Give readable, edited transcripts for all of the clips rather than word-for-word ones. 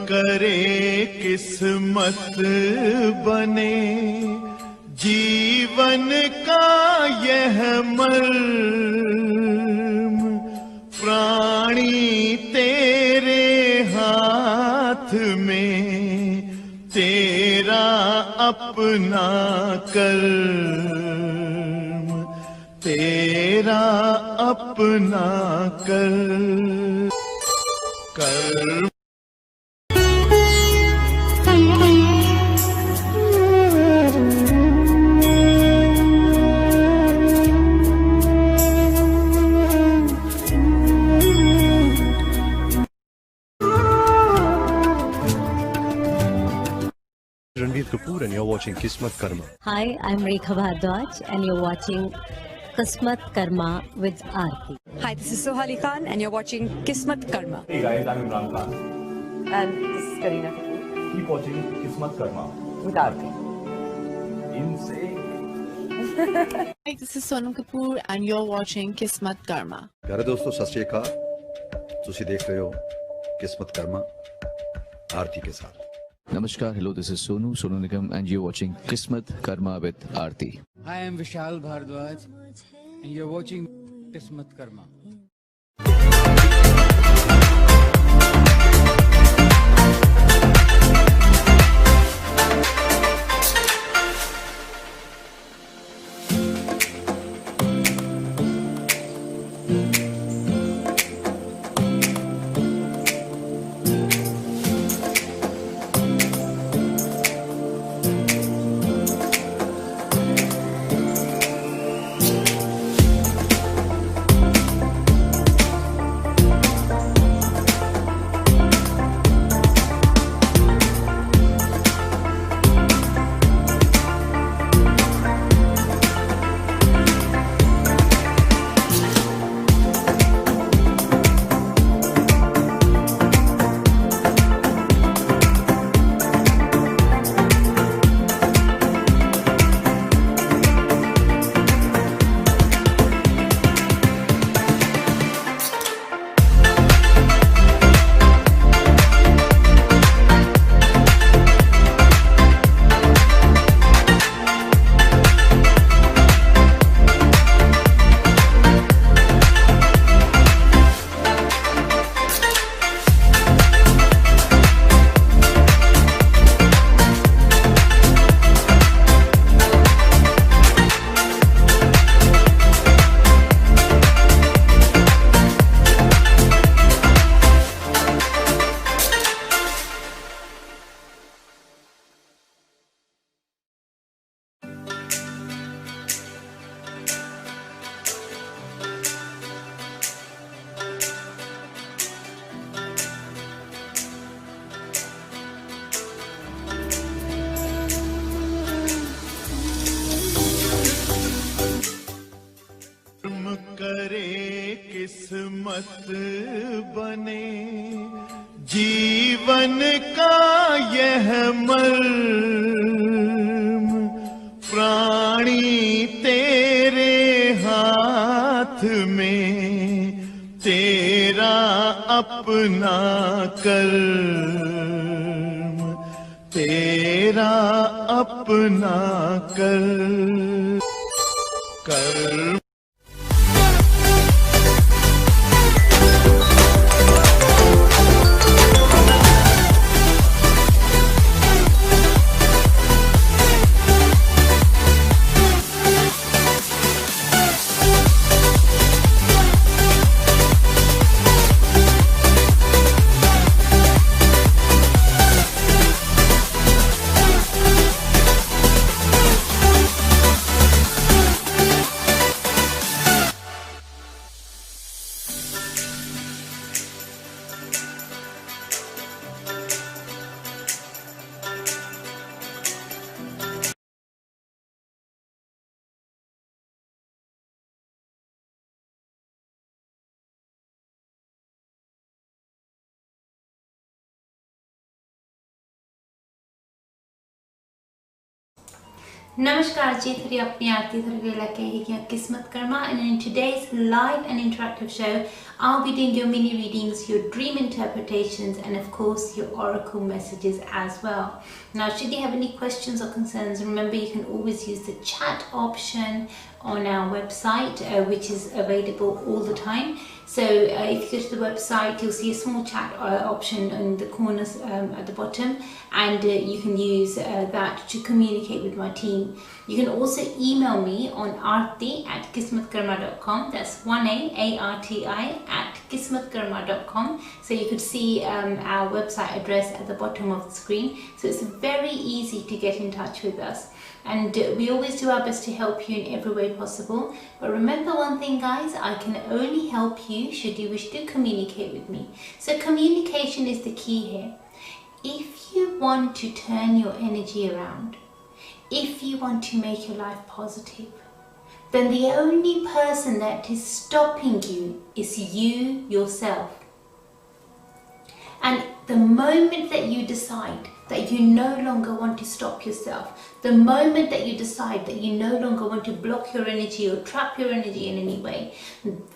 करे किस्मत बने जीवन का यह मर्म, प्राणी तेरे हाथ में, तेरा अपना कर्म, तेरा अपना कर्म। Kapoor and you're watching Kismatkarma. Hi, I'm Rekha Bhardwaj and you're watching Kismatkarma with Arti. Hi, this is Sohali Khan and you're watching Kismatkarma. Hey guys, I'm Imran Khan. And this is Kareena Kapoor. Keep watching Kismatkarma With Arti. Insane. Hi, this is Sonam Kapoor and you're watching Kismatkarma. प्यारे दोस्तों सत श्री अकाल, तुसी देख रहे हो किस्मतकर्मा आरती के साथ। Namaskar, hello, this is Sonu Nigam and you're watching Kismatkarma with Arti. Hi, I'm Vishal Bhardwaj and you're watching Kismatkarma. करे किस्मत बने जीवन का यह मर्म, प्राणी तेरे हाथ में, तेरा अपना कर्म, तेरा अपना कर्म। Namaskar ji, अपनी आरती थरगे लगे किस्मत Karma, and in today's live and interactive show I'll be doing your mini readings, your dream interpretations, and of course your oracle messages as well. Now, should you have any questions or concerns, remember you can always use the chat option on our website, which is available all the time. So if you go to the website, you'll see a small chat option in the corners at the bottom, and you can use that to communicate with my team. You can also email me on arti@kismatkarma.com. That's 1AARTI@kismatkarma.com. So you could see our website address at the bottom of the screen. So it's very easy to get in touch with us. And we always do our best to help you in every way possible. But remember one thing, guys, I can only help you should you wish to communicate with me. So communication is the key here. If you want to turn your energy around, if you want to make your life positive, then the only person that is stopping you is you yourself. And the moment that you decide that you no longer want to stop yourself, the moment that you decide that you no longer want to block your energy or trap your energy in any way,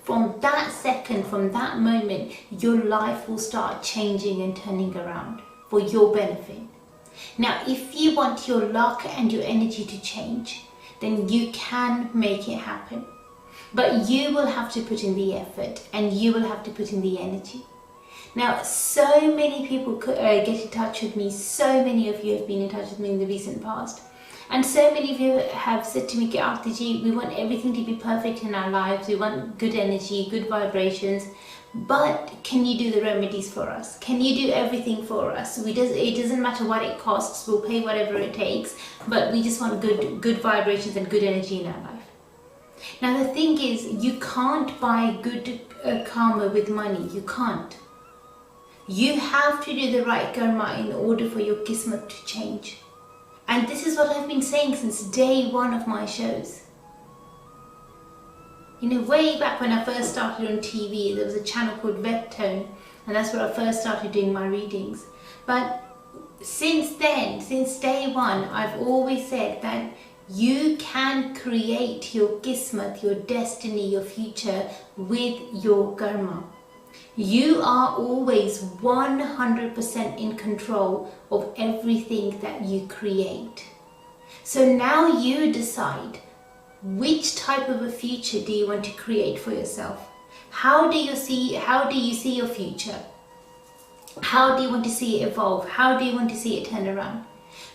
from that second, from that moment, your life will start changing and turning around for your benefit. Now, if you want your luck and your energy to change, then you can make it happen. But you will have to put in the effort and you will have to put in the energy. Now, so many people get in touch with me, so many of you have been in touch with me in the recent past, and so many of you have said to me, Dr Arti Ji, we want everything to be perfect in our lives, we want good energy, good vibrations, but can you do the remedies for us? Can you do everything for us? It doesn't matter what it costs, we'll pay whatever it takes, but we just want good vibrations and good energy in our life. Now the thing is, you can't buy good karma with money, you can't. You have to do the right karma in order for your kismet to change. And this is what I've been saying since day one of my shows. You know, way back when I first started on TV, there was a channel called Webtone, and that's where I first started doing my readings. But since then, since day one, I've always said that you can create your kismet, your destiny, your future with your karma. You are always 100% in control of everything that you create. So now you decide, which type of a future do you want to create for yourself? How do you see your future? How do you want to see it evolve? How do you want to see it turn around?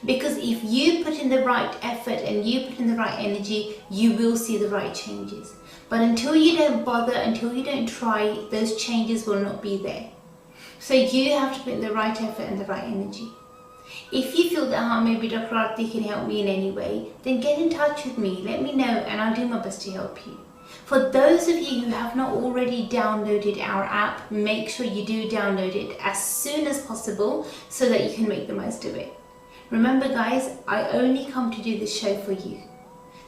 Because if you put in the right effort and you put in the right energy, you will see the right changes. But until you don't bother, until you don't try, those changes will not be there. So you have to put in the right effort and the right energy. If you feel that maybe Dr. Arti can help me in any way, then get in touch with me, let me know, and I'll do my best to help you. For those of you who have not already downloaded our app, make sure you do download it as soon as possible so that you can make the most of it. Remember guys, I only come to do this show for you.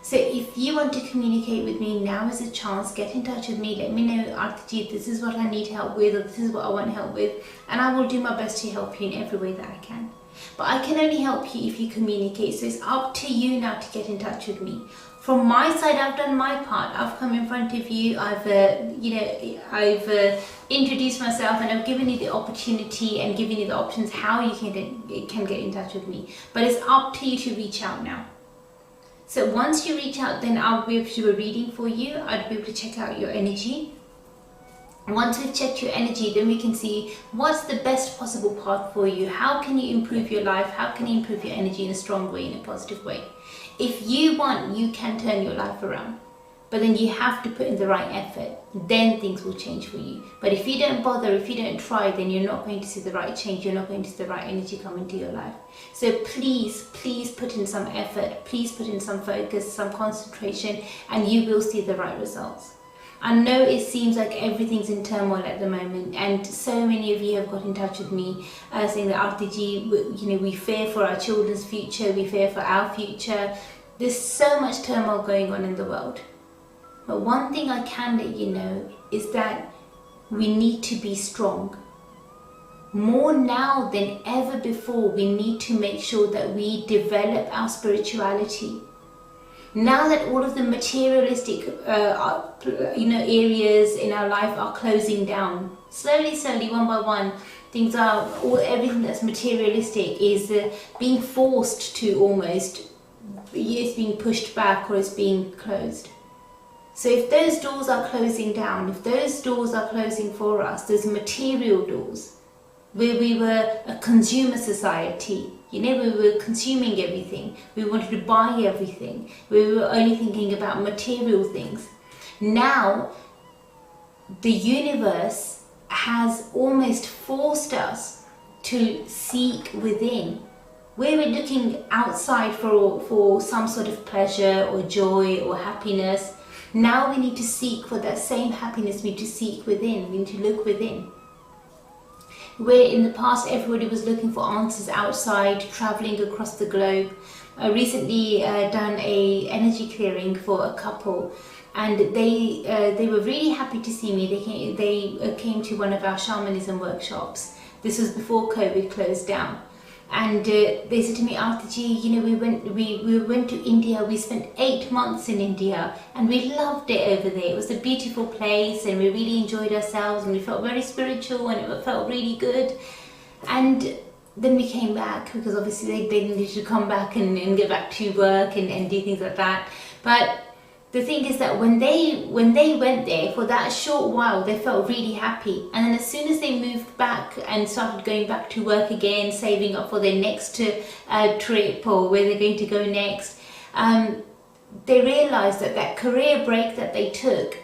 So if you want to communicate with me, now is a chance. Get in touch with me, let me know, Arti, this is what I need help with, or this is what I want help with, and I will do my best to help you in every way that I can. But I can only help you if you communicate, so it's up to you now to get in touch with me. From my side, I've done my part. I've come in front of you, I've introduced myself, and I've given you the opportunity and given you the options how you can get in touch with me. But it's up to you to reach out now. So once you reach out, then I'll be able to do a reading for you. I'll be able to check out your energy. Once we've checked your energy, then we can see what's the best possible path for you. How can you improve your life? How can you improve your energy in a strong way, in a positive way? If you want, you can turn your life around. But then you have to put in the right effort. Then things will change for you. But if you don't bother, if you don't try, then you're not going to see the right change. You're not going to see the right energy come into your life. So please, please put in some effort. Please put in some focus, some concentration, and you will see the right results. I know it seems like everything's in turmoil at the moment, and so many of you have got in touch with me saying that Arti Ji, we fear for our children's future, we fear for our future. There's so much turmoil going on in the world. But one thing I can let you know is that we need to be strong. More now than ever before, we need to make sure that we develop our spirituality. Now that all of the materialistic areas in our life are closing down, slowly, one by one, everything that's materialistic is being forced to almost, it's being pushed back or it's being closed. So if those doors are closing down, if those doors are closing for us, those material doors, where we were a consumer society, we were consuming everything, we wanted to buy everything, we were only thinking about material things. Now, the universe has almost forced us to seek within. Where we're looking outside for some sort of pleasure or joy or happiness, now we need to seek for that same happiness, we need to seek within, we need to look within. Where in the past everybody was looking for answers outside, traveling across the globe. I recently done a energy clearing for a couple, and they were really happy to see me. They came to one of our shamanism workshops. This was before COVID closed down. And they said to me, Arti, we went to India, we spent 8 months in India and we loved it over there. It was a beautiful place and we really enjoyed ourselves and we felt very spiritual and it felt really good. And then we came back because obviously they needed to come back and get back to work and do things like that. But the thing is that when they went there for that short while, they felt really happy. And then as soon as they moved back and started going back to work again, saving up for their next trip or where they're going to go next, they realized that that career break that they took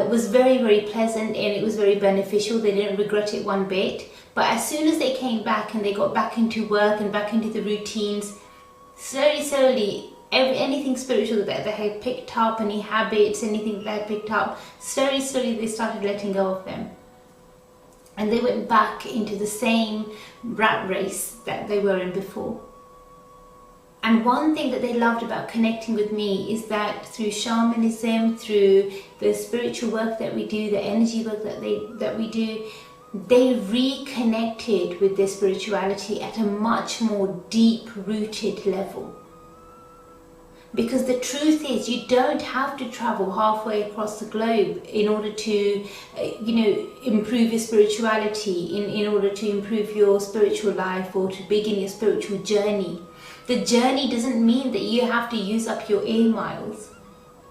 was very, very pleasant and it was very beneficial. They didn't regret it one bit. But as soon as they came back and they got back into work and back into the routines, slowly, anything spiritual that they had picked up, any habits, anything that they had picked up, slowly they started letting go of them. And they went back into the same rat race that they were in before. And one thing that they loved about connecting with me is that through shamanism, through the spiritual work that we do, the energy work that we do, they reconnected with their spirituality at a much more deep-rooted level. Because the truth is, you don't have to travel halfway across the globe in order to, improve your spirituality, in order to improve your spiritual life or to begin your spiritual journey. The journey doesn't mean that you have to use up your air miles.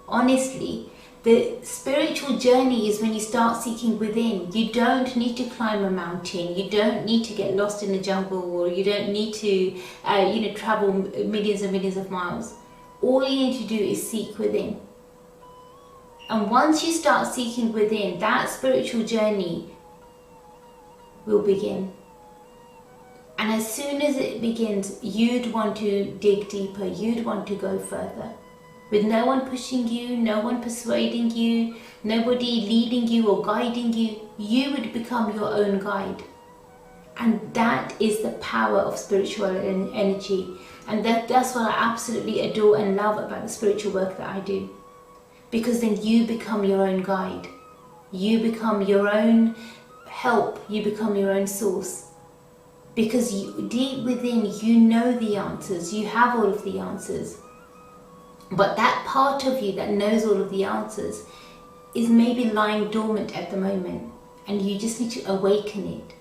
Honestly, the spiritual journey is when you start seeking within. You don't need to climb a mountain. You don't need to get lost in the jungle, or you don't need to, travel millions and millions of miles. All you need to do is seek within. And once you start seeking within, that spiritual journey will begin. And as soon as it begins, you'd want to dig deeper, you'd want to go further. With no one pushing you, no one persuading you, nobody leading you or guiding you, you would become your own guide. And that is the power of spiritual energy. And that's what I absolutely adore and love about the spiritual work that I do. Because then you become your own guide. You become your own help. You become your own source. Because deep within, you know the answers. You have all of the answers. But that part of you that knows all of the answers is maybe lying dormant at the moment. And you just need to awaken it.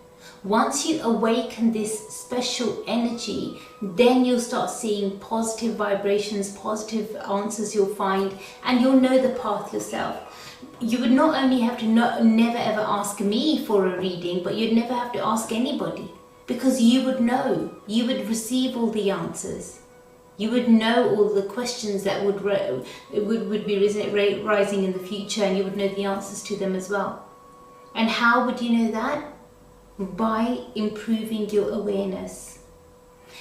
Once you awaken this special energy, then you'll start seeing positive vibrations, positive answers you'll find, and you'll know the path yourself. You would not only have to never ever ask me for a reading, but you'd never have to ask anybody, because you would know, you would receive all the answers. You would know all the questions that would be rising in the future, and you would know the answers to them as well. And how would you know that? By improving your awareness.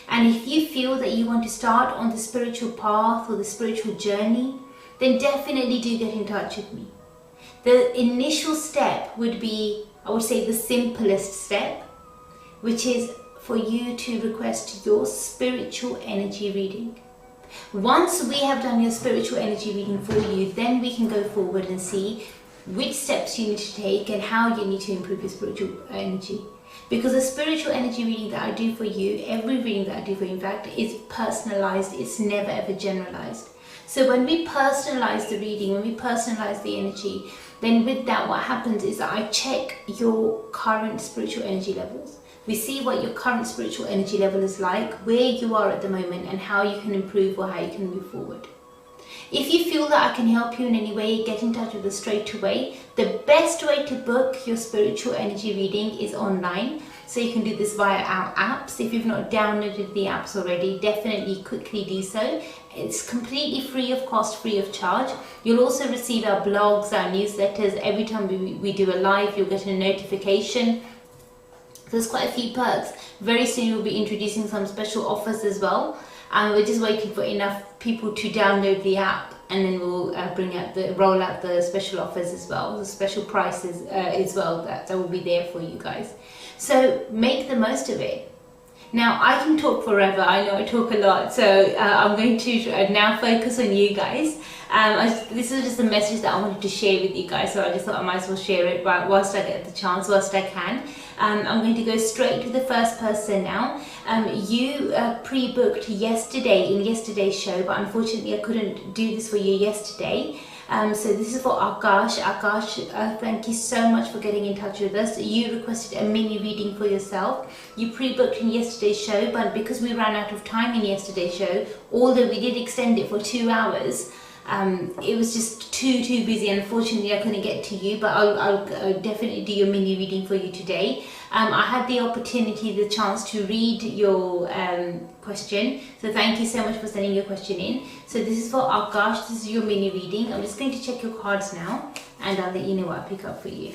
And if you feel that you want to start on the spiritual path or the spiritual journey, then definitely do get in touch with me. The initial step would be, I would say, the simplest step, which is for you to request your spiritual energy reading. Once we have done your spiritual energy reading for you, then we can go forward and see which steps you need to take and how you need to improve your spiritual energy. Because the spiritual energy reading that I do for you, every reading that I do for you, in fact, is personalized. It's never ever generalized. So when we personalize the reading, when we personalize the energy, then with that what happens is that I check your current spiritual energy levels. We see what your current spiritual energy level is like, where you are at the moment, and how you can improve or how you can move forward. If you feel that I can help you in any way, get in touch with us straight away. The best way to book your spiritual energy reading is online. So you can do this via our apps. If you've not downloaded the apps already, definitely quickly do so. It's completely free of cost, free of charge. You'll also receive our blogs, our newsletters. Every time we do a live, you'll get a notification. There's quite a few perks. Very soon we'll be introducing some special offers as well. And we're just waiting for enough people to download the app, and then we'll roll out the special offers as well, the special prices as well that will be there for you guys. So make the most of it. Now I can talk forever, I know I talk a lot, so I'm going to now focus on you guys. This is just a message that I wanted to share with you guys, so I just thought I might as well share it whilst I get the chance, whilst I can. I'm going to go straight to the first person now. You pre-booked yesterday in yesterday's show, but unfortunately I couldn't do this for you yesterday. So this is for Akash. Akash, thank you so much for getting in touch with us. You requested a mini reading for yourself. You pre-booked in yesterday's show, but because we ran out of time in yesterday's show, although we did extend it for 2 hours, it was just too busy. Unfortunately, I couldn't get to you, but I'll definitely do your mini reading for you today. I had the opportunity, the chance to read your question, so thank you so much for sending your question in. So this is for Akash, this is your mini reading. I'm just going to check your cards now, and I'll let you know what I pick up for you.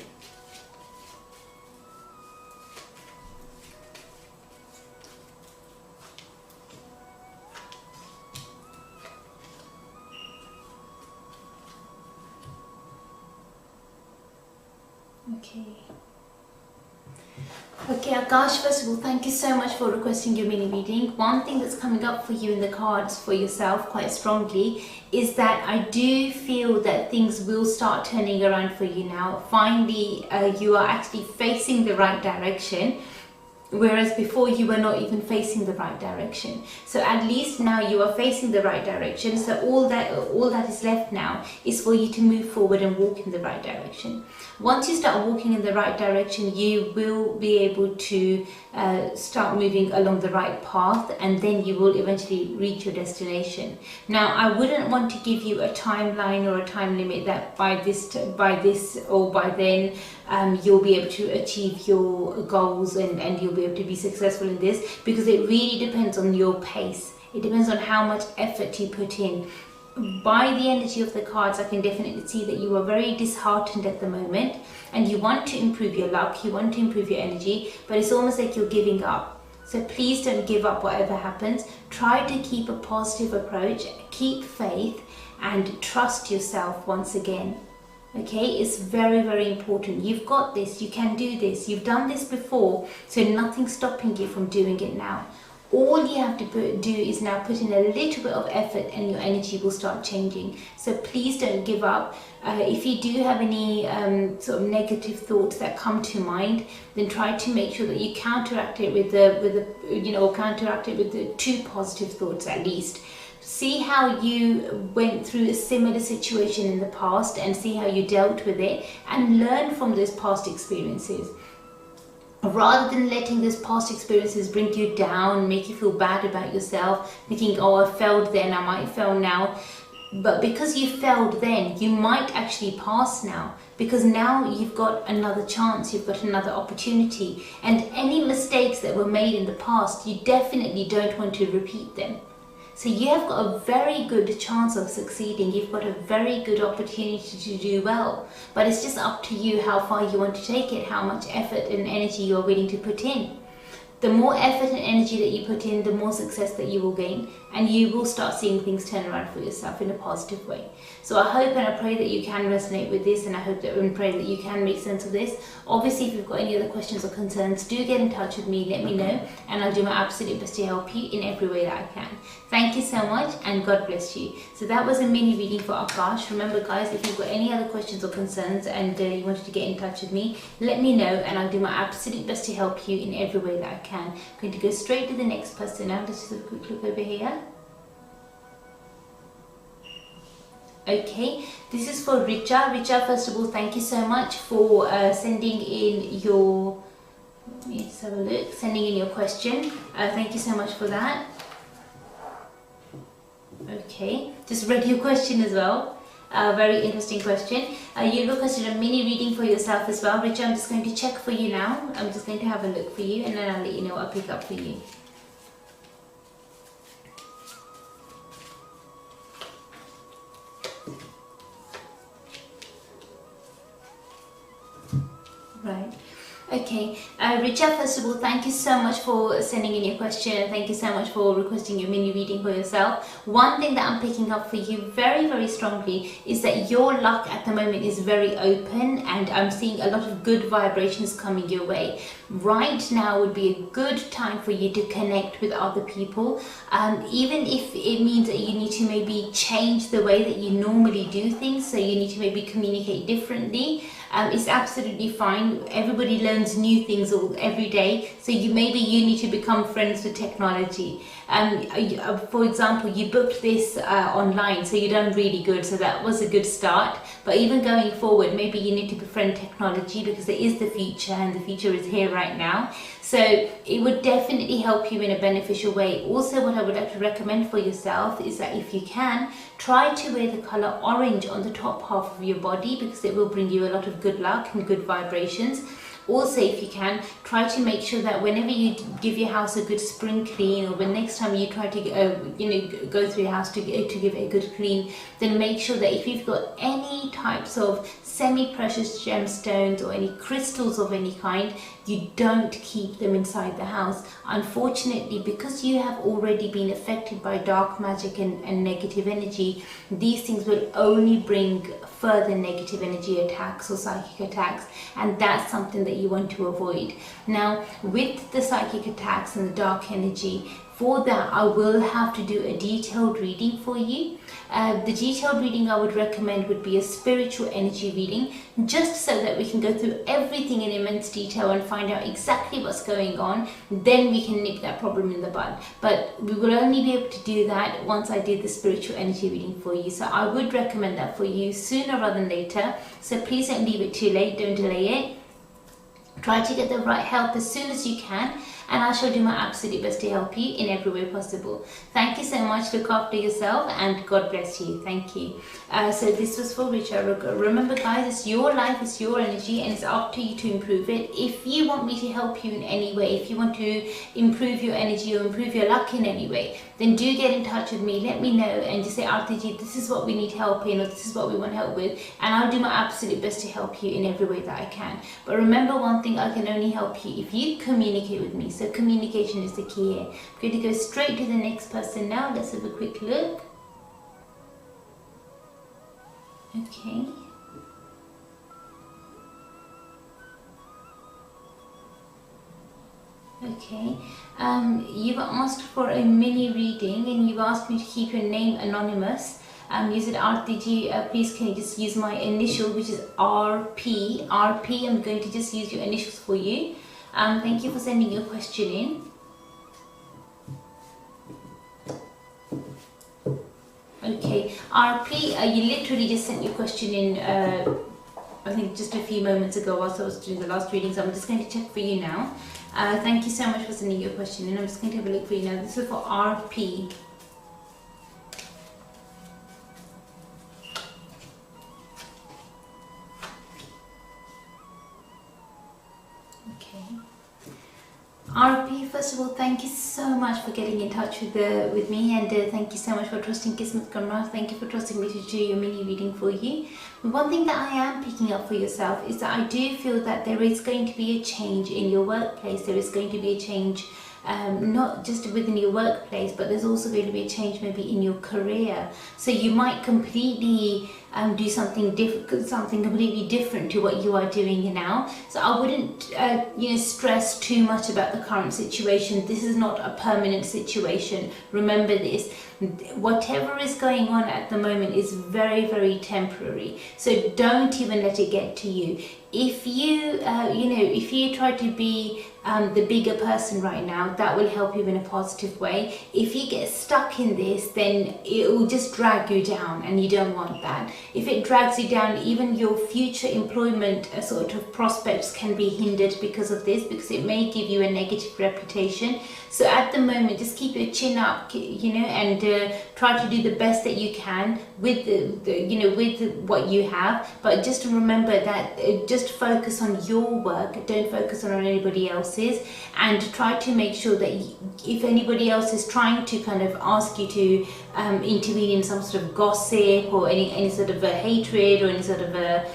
Okay, Akash, first of all, thank you so much for requesting your mini reading. One thing that's coming up for you in the cards for yourself quite strongly is that I do feel that things will start turning around for you now. Finally, you are actually facing the right direction, whereas before you were not even facing the right direction. So at least now you are facing the right direction. So all that is left now is for you to move forward and walk in the right direction. Once you start walking in the right direction, you will be able to start moving along the right path, and then you will eventually reach your destination. Now, I wouldn't want to give you a timeline or a time limit that by this or by then you'll be able to achieve your goals and you'll be able to be successful in this, because it really depends on your pace. It depends on how much effort you put in. By the energy of the cards, I can definitely see that you are very disheartened at the moment, and you want to improve your luck, you want to improve your energy, but it's almost like you're giving up. So please don't give up whatever happens. Try to keep a positive approach, keep faith, and trust yourself once again. Okay, it's very important. You've got this, you can do this, you've done this before, so nothing's stopping you from doing it now. All you have to do is now put in a little bit of effort, and your energy will start changing. So please don't give up. If you do have any sort of negative thoughts that come to mind, then try to make sure that you counteract it with the 2 positive thoughts at least. See how you went through a similar situation in the past and see how you dealt with it, and learn from those past experiences. Rather than letting those past experiences bring you down, make you feel bad about yourself, thinking, oh, I failed then, I might fail now. But because you failed then, you might actually pass now, because now you've got another chance, you've got another opportunity. And any mistakes that were made in the past, you definitely don't want to repeat them. So you have got a very good chance of succeeding. You've got a very good opportunity to do well. But it's just up to you how far you want to take it, how much effort and energy you're willing to put in. The more effort and energy that you put in, the more success that you will gain, and you will start seeing things turn around for yourself in a positive way. So I hope and I pray that you can resonate with this, and I hope that and pray that you can make sense of this. Obviously, if you've got any other questions or concerns, do get in touch with me, let me know, and I'll do my absolute best to help you in every way that I can. Thank you so much, and God bless you. So that was a mini reading for Akash. Remember guys, if you've got any other questions or concerns and you wanted to get in touch with me, let me know, and I'll do my absolute best to help you in every way that I can. I'm going to go straight to the next person now. Let's just have a quick look over here. Okay, this is for Richa. Richa, first of all, thank you so much for sending in your, let me just have a look, sending in your question. Thank you so much for that. Okay, just read your question as well. Very interesting question. You requested a mini reading for yourself as well. Richa, I'm just going to check for you now. I'm just going to have a look for you and then I'll let you know what I'll pick up for you. Right. Okay, Richa, first of all, thank you so much for sending in your question and thank you so much for requesting your mini reading for yourself. One thing that I'm picking up for you very, very strongly is that your luck at the moment is very open and I'm seeing a lot of good vibrations coming your way. Right now would be a good time for you to connect with other people, even if it means that you need to maybe change the way that you normally do things, so you need to maybe communicate differently. It's absolutely fine. Everybody learns new things every day, so maybe you need to become friends with technology. For example, you booked this online, so you've done really good, so that was a good start. But even going forward, maybe you need to befriend technology because it is the future and the future is here right now. So it would definitely help you in a beneficial way. Also, what I would like to recommend for yourself is that if you can, try to wear the color orange on the top half of your body because it will bring you a lot of good luck and good vibrations. Also, if you can, try to make sure that whenever you give your house a good spring clean, or when next time you try to go through your house to give it a good clean, then make sure that if you've got any types of semi-precious gemstones or any crystals of any kind, you don't keep them inside the house. Unfortunately, because you have already been affected by dark magic and negative energy, these things will only bring further negative energy attacks or psychic attacks, and that's something that you want to avoid. Now, with the psychic attacks and the dark energy, for that I will have to do a detailed reading for you. The detailed reading I would recommend would be a spiritual energy reading, just so that we can go through everything in immense detail and find out exactly what's going on. Then we can nip that problem in the bud. But we will only be able to do that once I do the spiritual energy reading for you. So I would recommend that for you sooner rather than later. So please don't leave it too late, don't delay it. Try to get the right help as soon as you can, and I shall do my absolute best to help you in every way possible. Thank you so much. Look after yourself and God bless you. Thank you. So this was for Richard. Remember guys, it's your life, it's your energy, and it's up to you to improve it. If you want me to help you in any way, if you want to improve your energy or improve your luck in any way, then do get in touch with me. Let me know and just say, Arti ji, this is what we need help in, or this is what we want help with, and I'll do my absolute best to help you in every way that I can. But remember one thing, I can only help you if you communicate with me. So communication is the key here. I'm going to go straight to the next person now. Let's have a quick look. Okay. Okay, you've asked for a mini reading and you've asked me to keep your name anonymous. You said, Arti ji, please can you just use my initial, which is RP. RP, I'm going to just use your initials for you. Thank you for sending your question in. Okay, RP, you literally just sent your question in, I think just a few moments ago whilst I was doing the last reading, so I'm just going to check for you now. Thank you so much for sending your question in. I'm just going to have a look for you now. This is for RP. RP, first of all, thank you so much for getting in touch with me, and thank you so much for trusting Kismatkarma. Thank you for trusting me to do your mini reading for you. One thing that I am picking up for yourself is that I do feel that there is going to be a change in your workplace. There is going to be a change not just within your workplace, but there's also going to be a change maybe in your career. So you might completely do something different, something completely different to what you are doing now. So I wouldn't stress too much about the current situation. This is not a permanent situation. Remember this. Whatever is going on at the moment is very, very temporary. So don't even let it get to you. If you if you try to be the bigger person right now, that will help you in a positive way. If you get stuck in this, then it will just drag you down, and you don't want that. If it drags you down, even your future employment sort of prospects can be hindered because of this, because it may give you a negative reputation. So at the moment, just keep your chin up, you know, and try to do the best that you can with with what you have. But just remember that just focus on your work, don't focus on anybody else's, and try to make sure that if anybody else is trying to kind of ask you to intervene in some sort of gossip or any sort of a hatred or any sort of a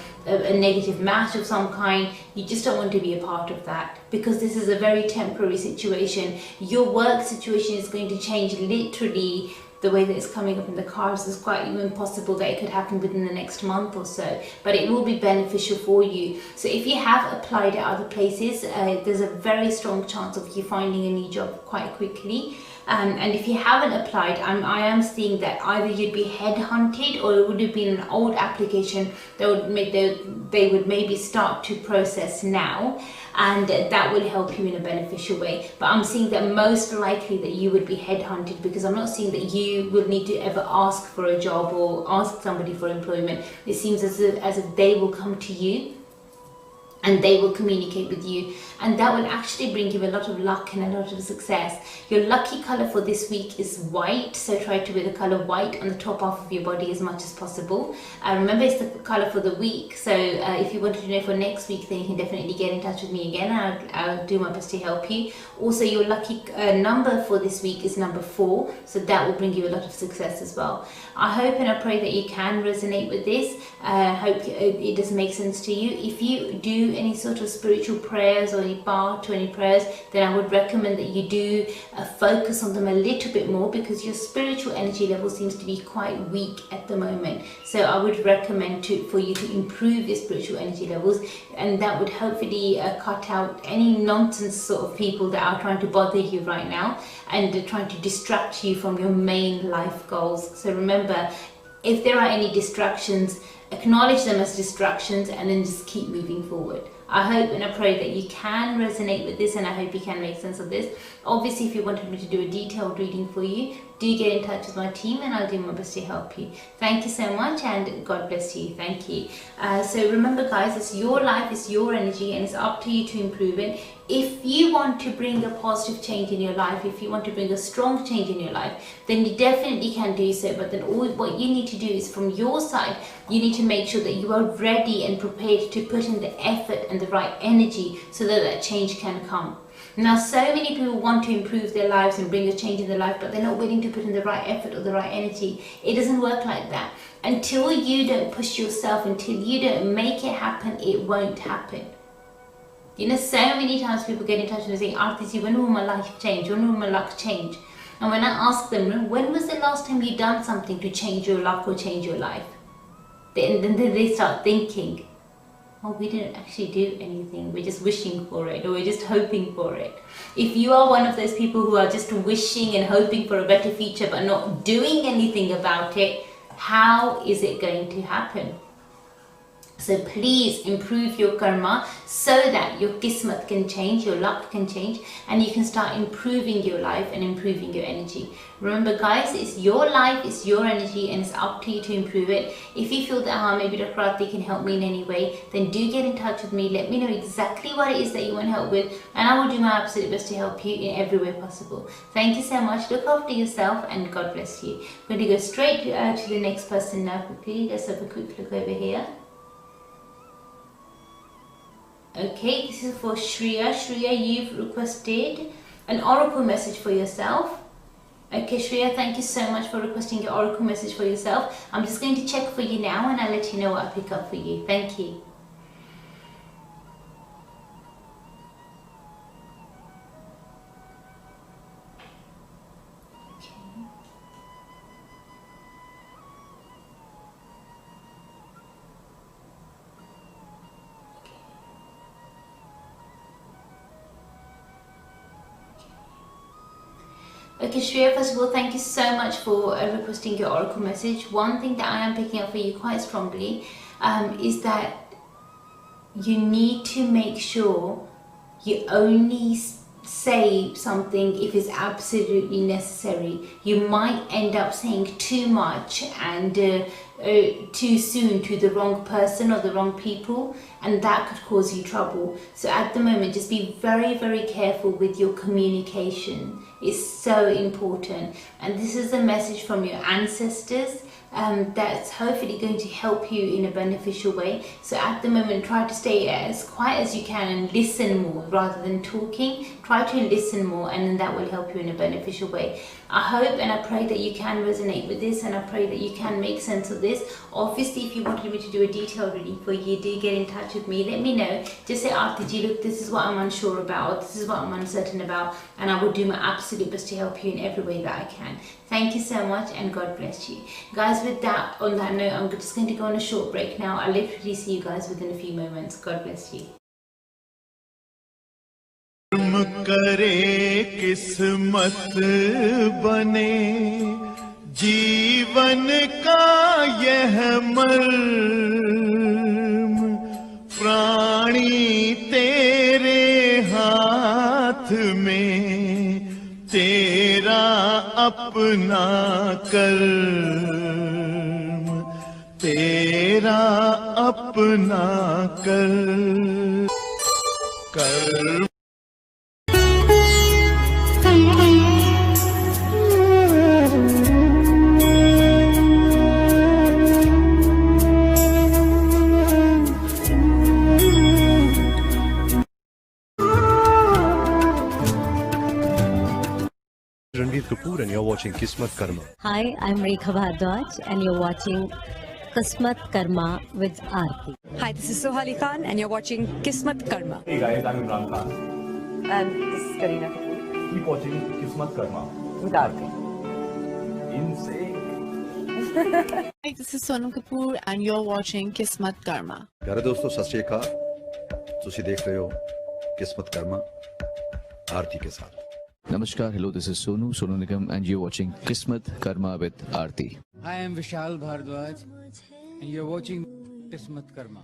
negative match of some kind, you just don't want to be a part of that, because this is a very temporary situation. Your work situation is going to change literally. The way that it's coming up in the cards is quite even possible that it could happen within the next month or so, but it will be beneficial for you. So if you have applied at other places, there's a very strong chance of you finding a new job quite quickly. And if you haven't applied, I am seeing that either you'd be headhunted, or it would have been an old application that would make they would maybe start to process now, and that will help you in a beneficial way. But I'm seeing that most likely that you would be headhunted, because I'm not seeing that you will need to ever ask for a job or ask somebody for employment. It seems as if they will come to you and they will communicate with you, and that will actually bring you a lot of luck and a lot of success. Your lucky color for this week is white, so try to wear the color white on the top half of your body as much as possible. Remember, it's the color for the week, so if you wanted to know for next week, then you can definitely get in touch with me again, and I'll do my best to help you. Also, your lucky number for this week is number 4, so that will bring you a lot of success as well. I hope and I pray that you can resonate with this. I hope it does make sense to you. If you do any sort of spiritual prayers or any part or any prayers, then I would recommend that you do focus on them a little bit more, because your spiritual energy level seems to be quite weak at the moment. So I would recommend for you to improve your spiritual energy levels, and that would hopefully cut out any nonsense sort of people that are trying to bother you right now and trying to distract you from your main life goals. So remember, if there are any distractions, acknowledge them as distractions and then just keep moving forward. I hope and I pray that you can resonate with this, and I hope you can make sense of this. Obviously, if you wanted me to do a detailed reading for you, do get in touch with my team and I'll do my best to help you. Thank you so much, and God bless you. Thank you. So remember guys, it's your life, it's your energy, and it's up to you to improve it. If you want to bring a positive change in your life, if you want to bring a strong change in your life, then you definitely can do so. But then what you need to do is, from your side, you need to make sure that you are ready and prepared to put in the effort and the right energy so that that change can come. Now, so many people want to improve their lives and bring a change in their life, but they're not willing to put in the right effort or the right energy. It doesn't work like that. Until you don't push yourself, until you don't make it happen, it won't happen. You know, so many times people get in touch and they say, Arti, when will my life change? When will my luck change? And when I ask them, when was the last time you done something to change your luck or change your life? Then they start thinking, oh, we didn't actually do anything. We're just wishing for it, or we're just hoping for it. If you are one of those people who are just wishing and hoping for a better future but not doing anything about it, how is it going to happen? So please improve your karma so that your kismat can change, your luck can change, and you can start improving your life and improving your energy. Remember guys, it's your life, it's your energy, and it's up to you to improve it. If you feel that maybe Dr. Arti can help me in any way, then do get in touch with me. Let me know exactly what it is that you want help with, and I will do my absolute best to help you in every way possible. Thank you so much. Look after yourself, and God bless you. I'm going to go straight to the next person now quickly. Let's have a quick look over here. Okay, this is for Shreya. Shreya, you've requested an oracle message for yourself. Okay, Shreya, thank you so much for requesting your oracle message for yourself. I'm just going to check for you now, and I'll let you know what I pick up for you. Thank you. Okay, Shreya, first of all, thank you so much for requesting your oracle message. One thing that I am picking up for you quite strongly is that you need to make sure You only say something if it's absolutely necessary. You might end up saying too much and too soon to the wrong person or the wrong people, and that could cause you trouble. So at the moment, just be very, very careful with your communication. It's so important, and this is a message from your ancestors that's hopefully going to help you in a beneficial way. So at the moment, try to stay as quiet as you can and listen more rather than talking. Try to listen more, and then that will help you in a beneficial way. I hope and I pray that you can resonate with this, and I pray that you can make sense of this. Obviously, if you wanted me to do a detailed reading for you, do get in touch with me. Let me know. Just say, Arti ji, look, this is what I'm unsure about, or this is what I'm uncertain about, and I will do my absolute best to help you in every way that I can. Thank you so much, and God bless you. Guys, with that, on that note, I'm just going to go on a short break now. I'll literally see you guys within a few moments. God bless you. करे किस्मत बने जीवन का यह मर्म प्राणी तेरे हाथ में तेरा अपना कर्म तेरा अपना कर्म Kapoor and you're watching Kismatkarma. Hi, I'm Rekha Bhardwaj and you're watching Kismatkarma with Arti. Hi, this is Sohali Khan and you're watching Kismatkarma. Hey guys, I'm Imran Khan. And this is Kareena Kapoor Keep watching Kismatkarma. with Arti. In sync. Hi, this is Sonam Kapoor and you're watching Kismatkarma. प्यारे दोस्तों सत श्री अकाल ਤੁਸੀਂ देख रहे हो किस्मत कर्मा आरती के साथ Namaskar, hello, this is Sonu Nigam, and you're watching Kismatkarma with Arti. I am Vishal Bhardwaj, and you're watching Kismatkarma.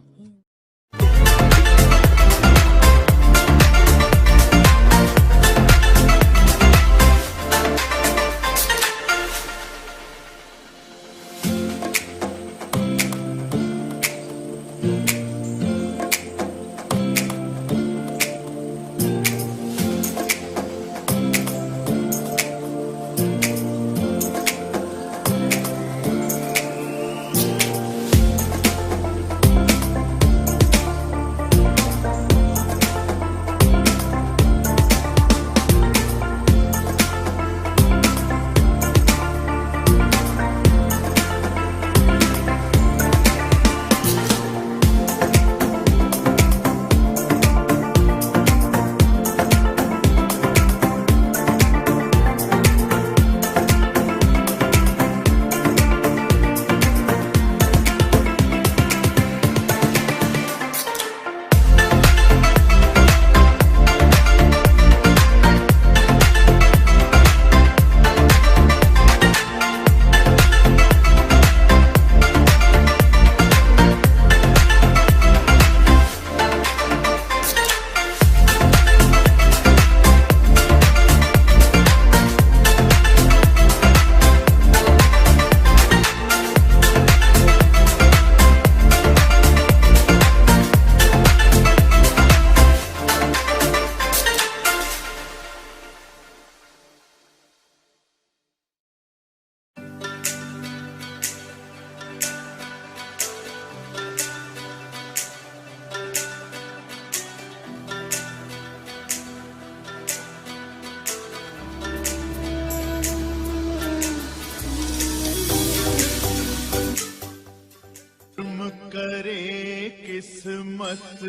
किस्मत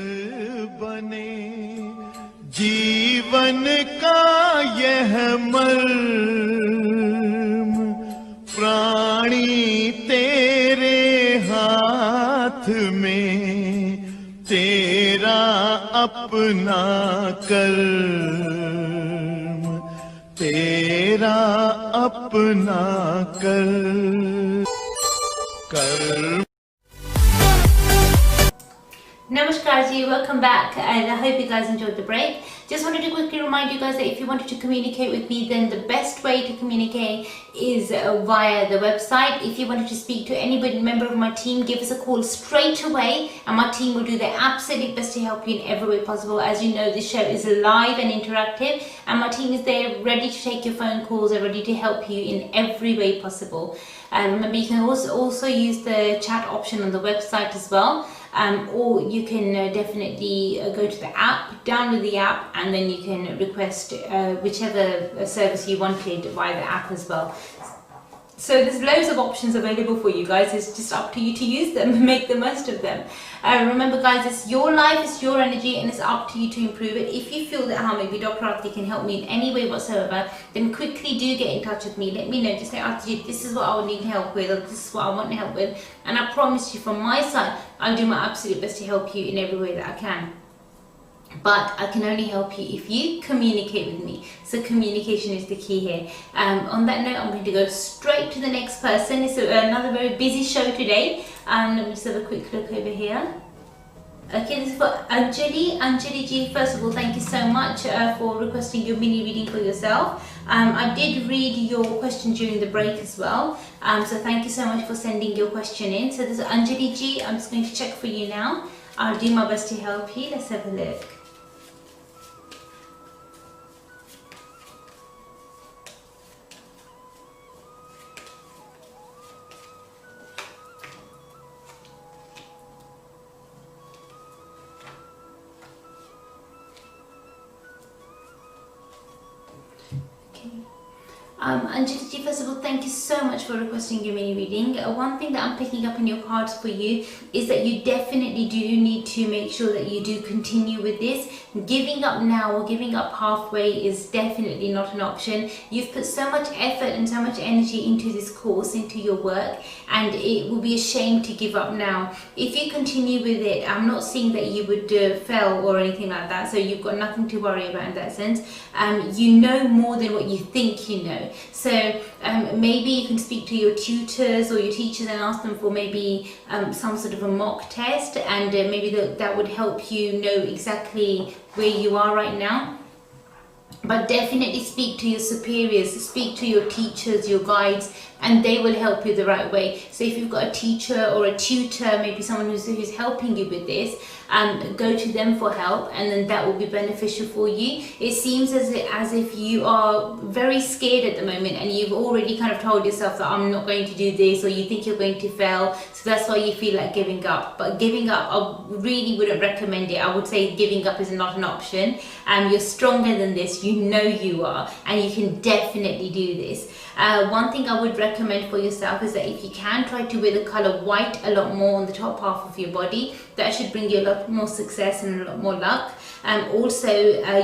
बने जीवन का यह मर्म प्राणी तेरे हाथ में तेरा अपना कर्म तेरा अपना कर्म Namaskar ji, welcome back, and I hope you guys enjoyed the break. Just wanted to quickly remind you guys that if you wanted to communicate with me, then the best way to communicate is via the website. If you wanted to speak to anybody, member of my team, give us a call straight away and my team will do their absolute best to help you in every way possible. As you know, this show is live and interactive and my team is there ready to take your phone calls and ready to help you in every way possible. Remember, you can also use the chat option on the website as well. Or you can definitely go to the app, download the app, and then you can request whichever service you wanted via the app as well. So there's loads of options available for you guys. It's just up to you to use them and make the most of them. Remember guys, it's your life, it's your energy, and it's up to you to improve it. If you feel that maybe Dr. Arti can help me in any way whatsoever, then quickly do get in touch with me. Let me know, just say, Arti, this is what I would need help with, or this is what I want help with. And I promise you from my side, I'll do my absolute best to help you in every way that I can. But I can only help you if you communicate with me. So communication is the key here. On that note, I'm going to go straight to the next person. It's another very busy show today. Let me just have a quick look over here. Okay, this is for Anjali. Anjali ji, first of all, thank you so much for requesting your mini reading for yourself. I did read your question during the break as well. So thank you so much for sending your question in. So this is Anjali ji. I'm just going to check for you now. I'll do my best to help you. Let's have a look. Anjali, first of all, thank you so much for requesting your mini reading. One thing that I'm picking up in your cards for you is that you definitely do need to make sure that you do continue with this. Giving up now or giving up halfway is definitely not an option. You've put so much effort and so much energy into this course, into your work, and it will be a shame to give up now. If you continue with it, I'm not seeing that you would fail or anything like that, so you've got nothing to worry about in that sense. You know more than what you think you know. So maybe you can speak to your tutors or your teachers and ask them for maybe some sort of a mock test, and maybe that would help you know exactly where you are right now. But definitely speak to your superiors, speak to your teachers, your guides, and they will help you the right way. So if you've got a teacher or a tutor, maybe someone who's helping you with this, go to them for help, and then that will be beneficial for you. It seems as if you are very scared at the moment, and you've already kind of told yourself that I'm not going to do this, or you think you're going to fail, so that's why you feel like giving up. But giving up, I really wouldn't recommend it. I would say giving up is not an option. You're stronger than this, you know you are, and you can definitely do this. One thing I would recommend for yourself is that if you can, try to wear the color white a lot more on the top half of your body. That should bring you a lot more success and a lot more luck. Also,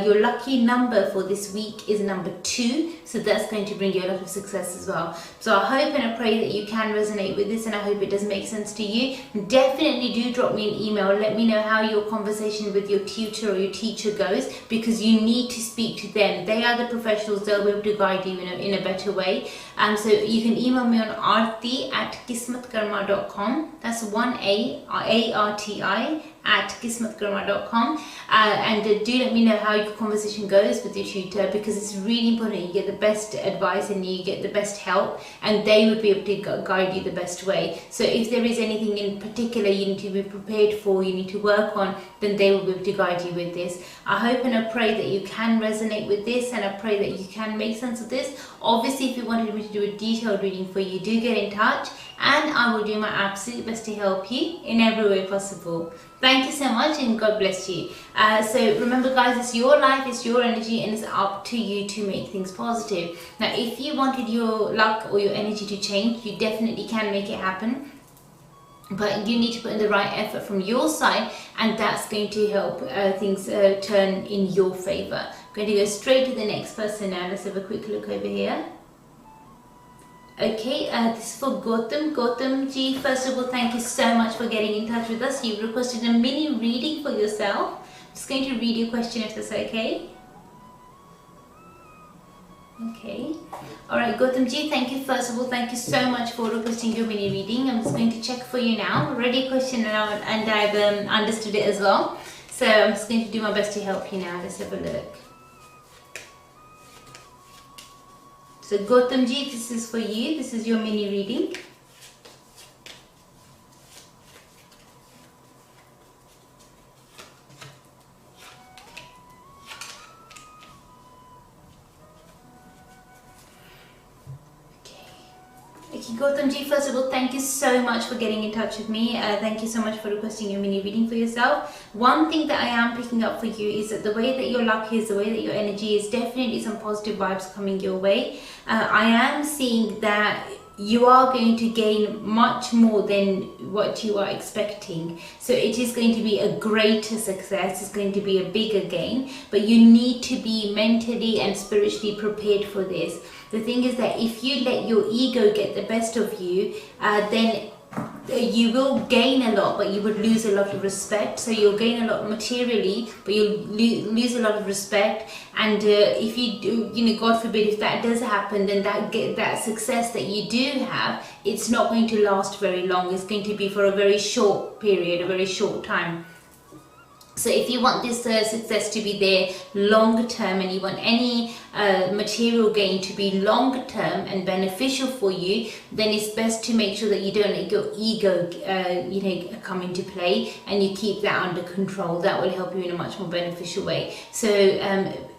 your lucky number for this week is number 2, so that's going to bring you a lot of success as well. So I hope and I pray that you can resonate with this, and I hope it does make sense to you. Definitely do drop me an email. Let me know how your conversation with your tutor or your teacher goes, because you need to speak to them. They are the professionals. They'll be able to guide you in a better way. So you can email me on arti@kismatkarma.com. That's 1ARTI @kismatkarma.com, and do let me know how your conversation goes with your tutor, because it's really important you get the best advice and you get the best help, and they would be able to guide you the best way. So if there is anything in particular you need to be prepared for, you need to work on, then they will be able to guide you with this. I hope and I pray that you can resonate with this, and I pray that you can make sense of this. Obviously, if you wanted me to do a detailed reading for you, do get in touch, and I will do my absolute best to help you in every way possible. Thank you so much, and God bless you. So remember guys, it's your life, it's your energy, and it's up to you to make things positive. Now, if you wanted your luck or your energy to change, you definitely can make it happen. But you need to put in the right effort from your side, and that's going to help things turn in your favor. I'm going to go straight to the next person now. Let's have a quick look over here. Okay, this is for Gautam. Gautam ji, first of all, thank you so much for getting in touch with us. You've requested a mini reading for yourself. I'm just going to read your question if that's okay. Okay. Alright, Gautam ji, thank you. First of all, thank you so much for requesting your mini reading. I'm just going to check for you now. Ready question, and I've understood it as well. So I'm just going to do my best to help you now. Let's have a look. So Gautamji, this is for you. This is your mini reading. Okay, Gautamji, first of all, thank you so much for getting in touch with me. Thank you so much for requesting your mini reading for yourself. One thing that I am picking up for you is that the way that your luck is, the way that your energy is, definitely some positive vibes coming your way. I am seeing that you are going to gain much more than what you are expecting. So it is going to be a greater success, it's going to be a bigger gain, but you need to be mentally and spiritually prepared for this. The thing is that if you let your ego get the best of you, then you will gain a lot, but you would lose a lot of respect. So you'll gain a lot materially, but you'll lose a lot of respect. And if you do, God forbid, if that does happen, then that success that you do have, it's not going to last very long. It's going to be for a very short period, a very short time. So if you want this success to be there long term, and you want any material gain to be long term and beneficial for you, then it's best to make sure that you don't let your ego come into play, and you keep that under control. That will help you in a much more beneficial way. So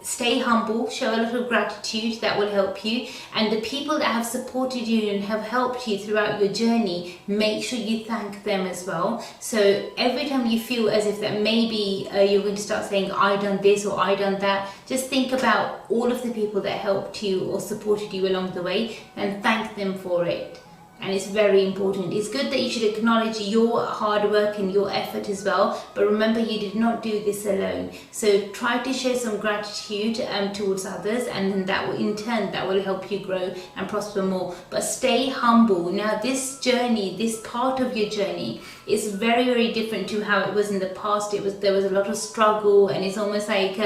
stay humble, show a lot of gratitude. That will help you. And the people that have supported you and have helped you throughout your journey, make sure you thank them as well. So every time you feel as if that maybe you're going to start saying, I done this or I done that, just think about all of the people that helped you or supported you along the way and thank them for it. And it's very important. It's good that you should acknowledge your hard work and your effort as well, but remember, you did not do this alone. So try to show some gratitude towards others, and then that will, in turn, that will help you grow and prosper more. But stay humble. Now this journey, this part of your journey, is very, very different to how it was in the past. There was a lot of struggle, and it's almost like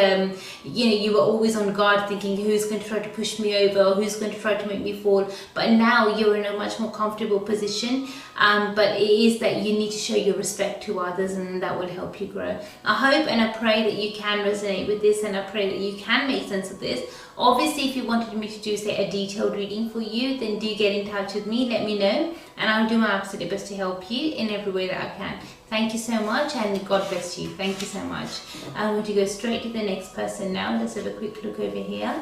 you were always on guard, thinking who's going to try to push me over, or who's going to try to make me fall. But now you're in a much more comfortable position, but it is that you need to show your respect to others, and that will help you grow. I hope and I pray that you can resonate with this, and I pray that you can make sense of this. Obviously, if you wanted me to do, say, a detailed reading for you, then do get in touch with me, let me know, and I'll do my absolute best to help you in every way that I can. Thank you so much, and God bless you. Thank you so much. I'm going to go straight to the next person now. Let's have a quick look over here.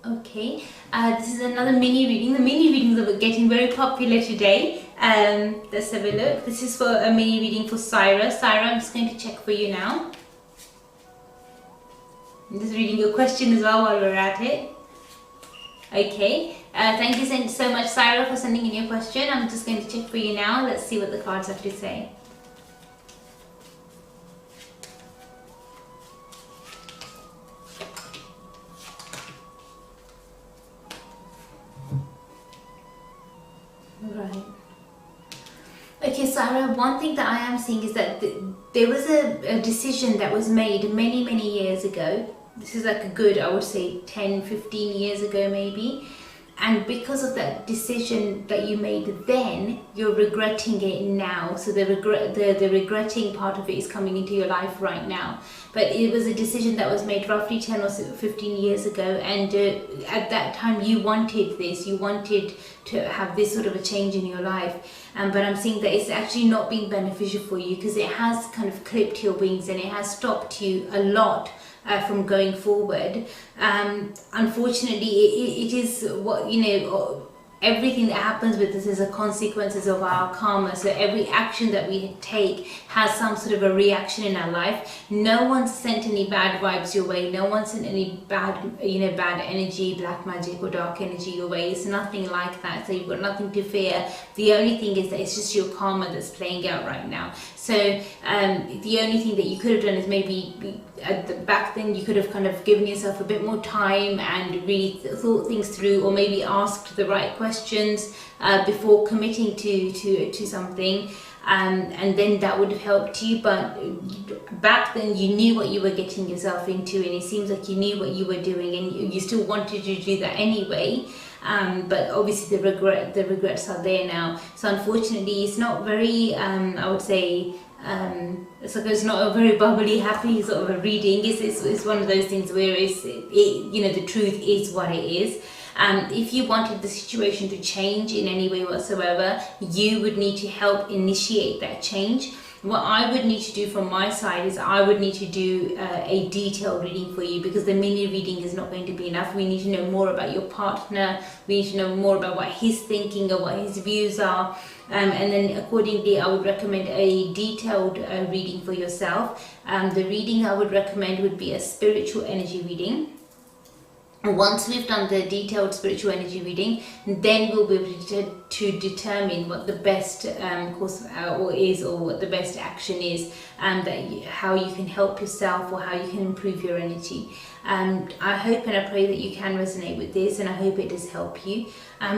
Okay, this is another mini reading. The mini readings are getting very popular today. Let's have a look. This is for a mini reading for Syra. Syra, I'm just going to check for you now. I'm just reading your question as well while we're at it. Okay, thank you so much, Syra, for sending in your question. I'm just going to check for you now. Let's see what the cards have to say. Right. Okay, Syra, one thing that I am seeing is that there was a decision that was made many, many years ago. This is like a good, I would say, 10, 15 years ago maybe. And because of that decision that you made then, you're regretting it now. So the regretting part of it is coming into your life right now. But it was a decision that was made roughly 10 or 15 years ago. And at that time, you wanted this. You wanted to have this sort of a change in your life. But I'm seeing that it's actually not being beneficial for you, because it has kind of clipped your wings, and it has stopped you a lot from going forward. Unfortunately, it is what, everything that happens with this is a consequences of our karma. So every action that we take has some sort of a reaction in our life. No one sent any bad vibes your way. No one sent any bad, bad energy, black magic or dark energy your way. It's nothing like that. So you've got nothing to fear. The only thing is that it's just your karma that's playing out right now. So the only thing that you could have done is maybe back then you could have kind of given yourself a bit more time and really thought things through, or maybe asked the right questions before committing to something, and then that would have helped you. But back then you knew what you were getting yourself into, and it seems like you knew what you were doing, and you still wanted to do that anyway. but obviously the regrets are there now. So unfortunately, it's not very, I would say, it's not a very bubbly, happy sort of a reading. It's one of those things where the truth is what it is. If you wanted the situation to change in any way whatsoever, you would need to help initiate that change. What I would need to do from my side is I would need to do a detailed reading for you, because the mini reading is not going to be enough. We need to know more about your partner. We need to know more about what he's thinking or what his views are. And then accordingly, I would recommend a detailed reading for yourself. The reading I would recommend would be a spiritual energy reading. Once we've done the detailed spiritual energy reading, then we'll be able to determine what the best course or what the best action is, and how you can help yourself or how you can improve your energy. I hope and I pray that you can resonate with this, and I hope it does help you.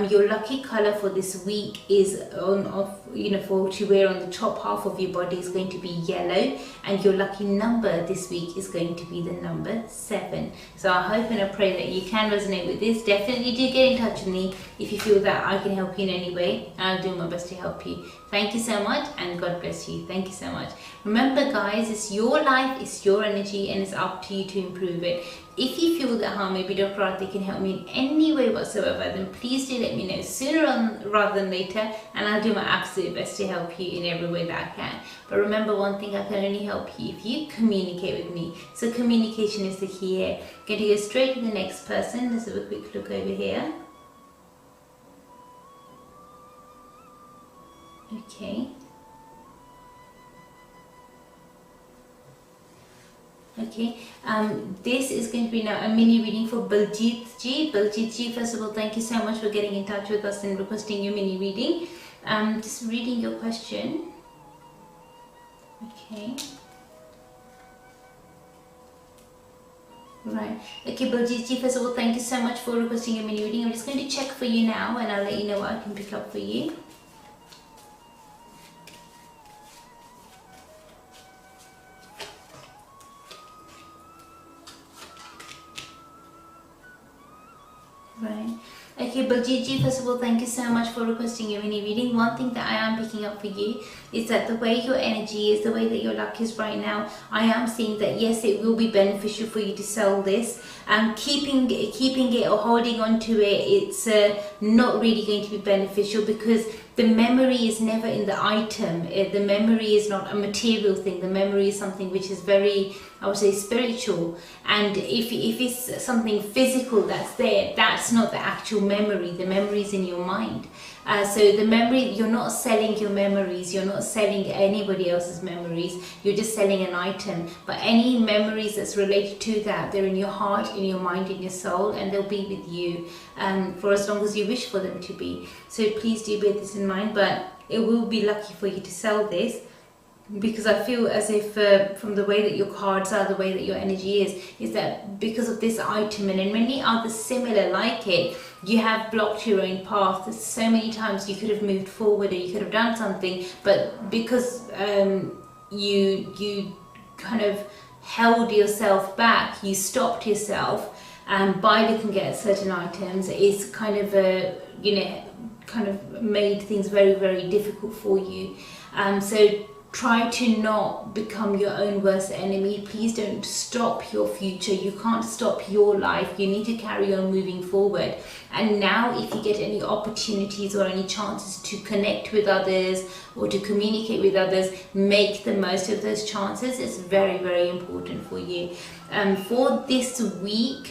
Your lucky color for this week is to wear on the top half of your body is going to be yellow, and your lucky number this week is going to be the number 7. So I hope and I pray that you can resonate with this. Definitely do get in touch with me if you feel that I can help you in any way, and I'll do my best to help you. Thank you so much, and God bless you. Thank you so much. Remember guys, it's your life, it's your energy, and it's up to you to improve it. If you feel that maybe Dr. Arti can help me in any way whatsoever, then please do let me know sooner rather than later, and I'll do my absolute best to help you in every way that I can. But remember one thing, I can only help you if you communicate with me. So communication is the key here. I'm going to go straight to the next person. Let's have a quick look over here. Okay. Okay, this is going to be now a mini reading for Baljit ji. Baljit ji, first of all, thank you so much for getting in touch with us and requesting your mini reading. Just reading your question. Okay. Right. Okay, Baljit ji, first of all, thank you so much for requesting your mini reading. I'm just going to check for you now, and I'll let you know what I can pick up for you. Right. Okay, Baljit ji, first of all, thank you so much for requesting your mini reading. One thing that I am picking up for you is that the way your energy is, the way that your luck is right now, I am seeing that yes, it will be beneficial for you to sell this. Keeping it or holding on to it, it's not really going to be beneficial, because the memory is never in the item. The memory is not a material thing. The memory is something which is very, I would say, spiritual. And if it's something physical that's there, that's not the actual memory. The memory is in your mind. So the memory, you're not selling your memories, you're not selling anybody else's memories, you're just selling an item. But any memories that's related to that, they're in your heart, in your mind, in your soul, and they'll be with you for as long as you wish for them to be. So please do bear this in mind, but it will be lucky for you to sell this, because I feel as if from the way that your cards are, the way that your energy is that because of this item and many others similar like it, you have blocked your own path. So many times you could have moved forward, or you could have done something, but because you kind of held yourself back, you stopped yourself by looking at certain items, it's kind of kind of made things very, very difficult for you. So try to not become your own worst enemy. Please don't stop your future. You can't stop your life. You need to carry on moving forward. And now if you get any opportunities or any chances to connect with others or to communicate with others, make the most of those chances. It's very, very important for you. For this week,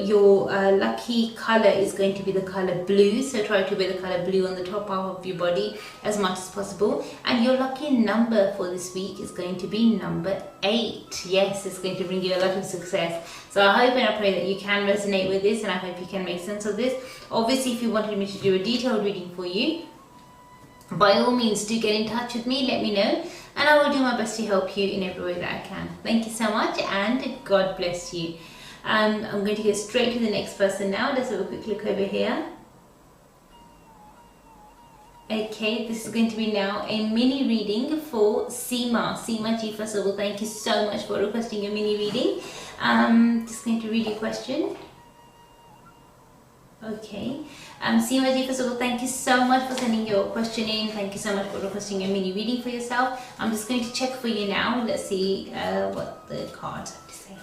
your lucky color is going to be the color blue, so try to wear the color blue on the top half of your body as much as possible. And your lucky number for this week is going to be number 8. Yes, it's going to bring you a lot of success. So I hope and I pray that you can resonate with this, and I hope you can make sense of this. Obviously, if you wanted me to do a detailed reading for you, by all means do get in touch with me, let me know, and I will do my best to help you in every way that I can. Thank you so much, and God bless you. I'm going to go straight to the next person now. Let's have a quick look over here. Okay, this is going to be now a mini reading for Seema. Seema ji, first of all, thank you so much for requesting a mini reading. Just going to read your question. Okay. Seema ji, first of all, thank you so much for sending your question in. Thank you so much for requesting a mini reading for yourself. I'm just going to check for you now. Let's see what the cards have to say.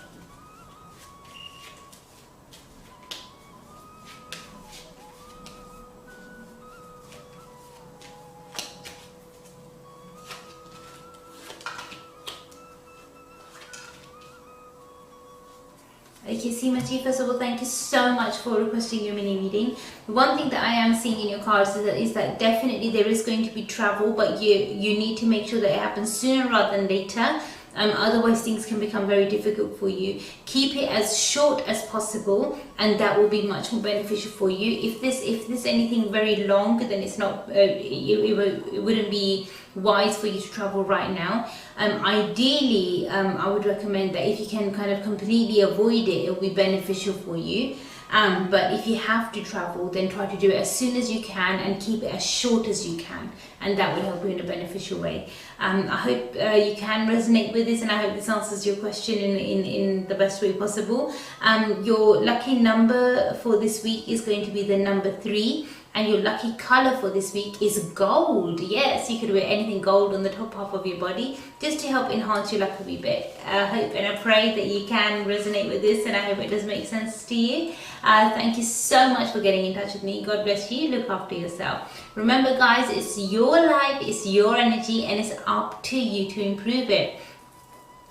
Okay, Seema ji, first of all, thank you so much for requesting your mini reading. One thing that I am seeing in your cards is that definitely there is going to be travel, but you need to make sure that it happens sooner rather than later. Otherwise things can become very difficult for you. Keep it as short as possible, and that will be much more beneficial for you. If there's anything very long, then it's not it wouldn't be wise for you to travel right now. Ideally, I would recommend that if you can kind of completely avoid it, it will be beneficial for you. But if you have to travel, then try to do it as soon as you can and keep it as short as you can, and that will help you in a beneficial way. I hope you can resonate with this, and I hope this answers your question in the best way possible. Your lucky number for this week is going to be the number 3. And your lucky color for this week is gold. Yes, you could wear anything gold on the top half of your body just to help enhance your luck a wee bit. I hope and I pray that you can resonate with this, and I hope it does make sense to you. Thank you so much for getting in touch with me. God bless you. Look after yourself. Remember guys, it's your life, it's your energy, and it's up to you to improve it.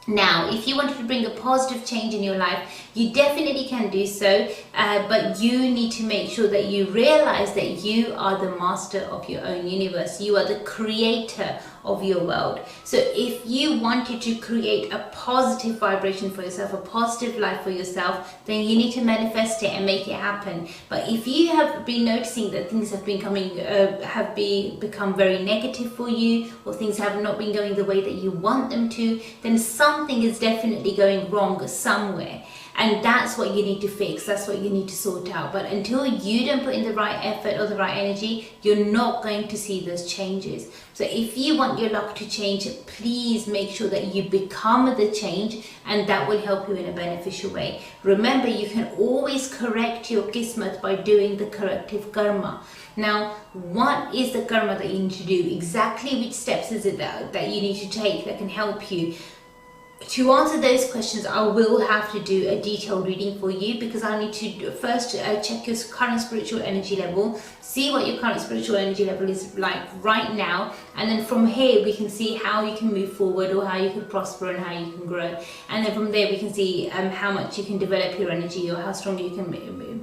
Now, if you wanted to bring a positive change in your life, you definitely can do so, but you need to make sure that you realize that you are the master of your own universe. You are the creator of your world. So if you wanted to create a positive vibration for yourself, a positive life for yourself, then you need to manifest it and make it happen. But if you have been noticing that things have been become very negative for you, or things have not been going the way that you want them to, then something is definitely going wrong somewhere. And that's what you need to fix, that's what you need to sort out. But until you don't put in the right effort or the right energy, you're not going to see those changes. So if you want your luck to change, please make sure that you become the change, and that will help you in a beneficial way. Remember, you can always correct your kismet by doing the corrective karma. Now, what is the karma that you need to do? Exactly which steps is it that you need to take that can help you? To answer those questions, I will have to do a detailed reading for you, because I need to first check your current spiritual energy level, see what your current spiritual energy level is like right now, and then from here we can see how you can move forward, or how you can prosper and how you can grow. And then from there we can see how much you can develop your energy, or how strong you can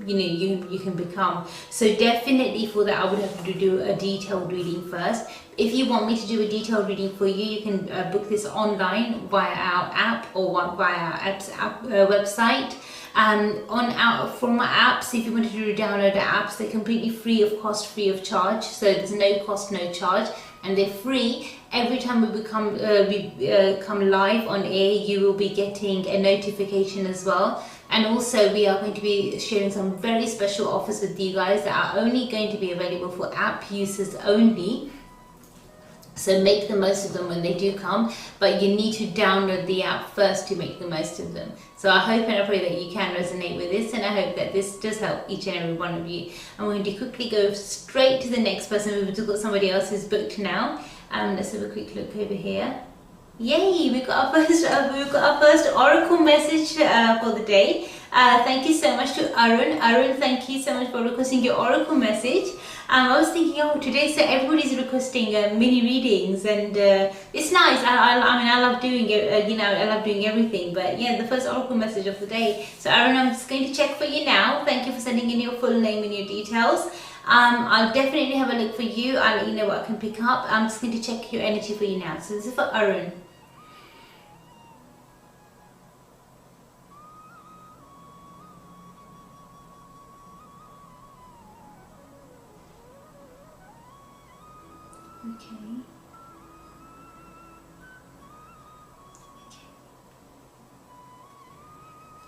you can become. So definitely for that I would have to do a detailed reading first. If you want me to do a detailed reading for you, you can book this online via our app, or via our website. From our apps, if you want to download the apps, they're completely free of cost, free of charge. So there's no cost, no charge, and they're free. Every time we come live on air, you will be getting a notification as well. And also we are going to be sharing some very special offers with you guys that are only going to be available for app users only. So make the most of them when they do come, but you need to download the app first to make the most of them. So I hope and I pray that you can resonate with this, and I hope that this does help each and every one of you. I'm going to quickly go straight to the next person. We've got somebody else who's booked now. Let's have a quick look over here. Yay, we've got our first oracle message for the day. Thank you so much to Arun. Arun, thank you so much for requesting your oracle message. I was thinking, oh, today so everybody's requesting mini readings, and it's nice. I mean, I love doing it. I love doing everything. But yeah, the first oracle message of the day. So Arun, I'm just going to check for you now. Thank you for sending in your full name and your details. I'll definitely have a look for you. I'll let you know what I can pick up. I'm just going to check your energy for you now. So this is for Arun. Okay.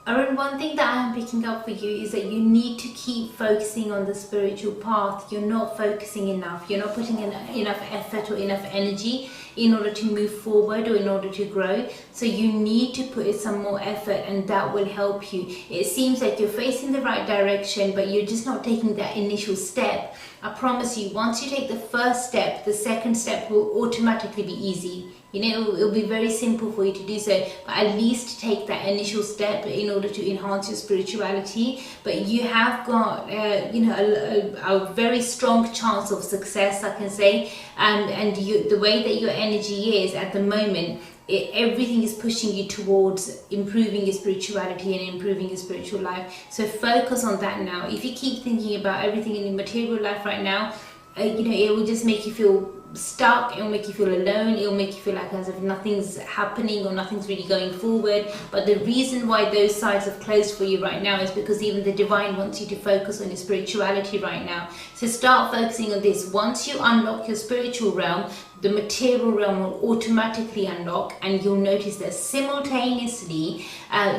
Arun, one thing that I am picking up for you is that you need to keep focusing on the spiritual path. You're not focusing enough. You're not putting in enough effort or enough energy in order to move forward or in order to grow. So you need to put in some more effort, and that will help you. It seems like you're facing the right direction, but you're just not taking that initial step. I promise you, once you take the first step, the second step will automatically be easy. You know, it'll be very simple for you to do so, but at least take that initial step in order to enhance your spirituality. But you have got, you know, a very strong chance of success, I can say. And the way that your energy is at the moment, everything is pushing you towards improving your spirituality and improving your spiritual life. So focus on that now. If you keep thinking about everything in your material life right now, you know, it will just make you feel stuck. It will make you feel alone. It will make you feel like as if nothing's happening or nothing's really going forward. But the reason why those sides have closed for you right now is because even the divine wants you to focus on your spirituality right now. So start focusing on this. Once you unlock your spiritual realm, the material realm will automatically unlock, and you'll notice that simultaneously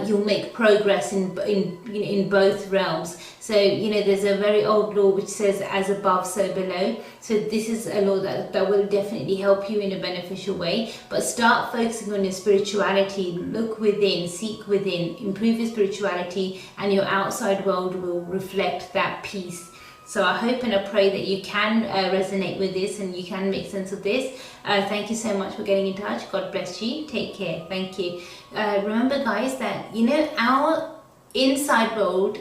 you'll make progress in both realms. So, you know, there's a very old law which says as above so below. So this is a law that will definitely help you in a beneficial way. But start focusing on your spirituality. Look within, seek within, improve your spirituality, and your outside world will reflect that peace. So I hope and I pray that you can resonate with this and you can make sense of this. Thank you so much for getting in touch. God bless you. Take care. Thank you. Remember, guys, that, you know, our inside world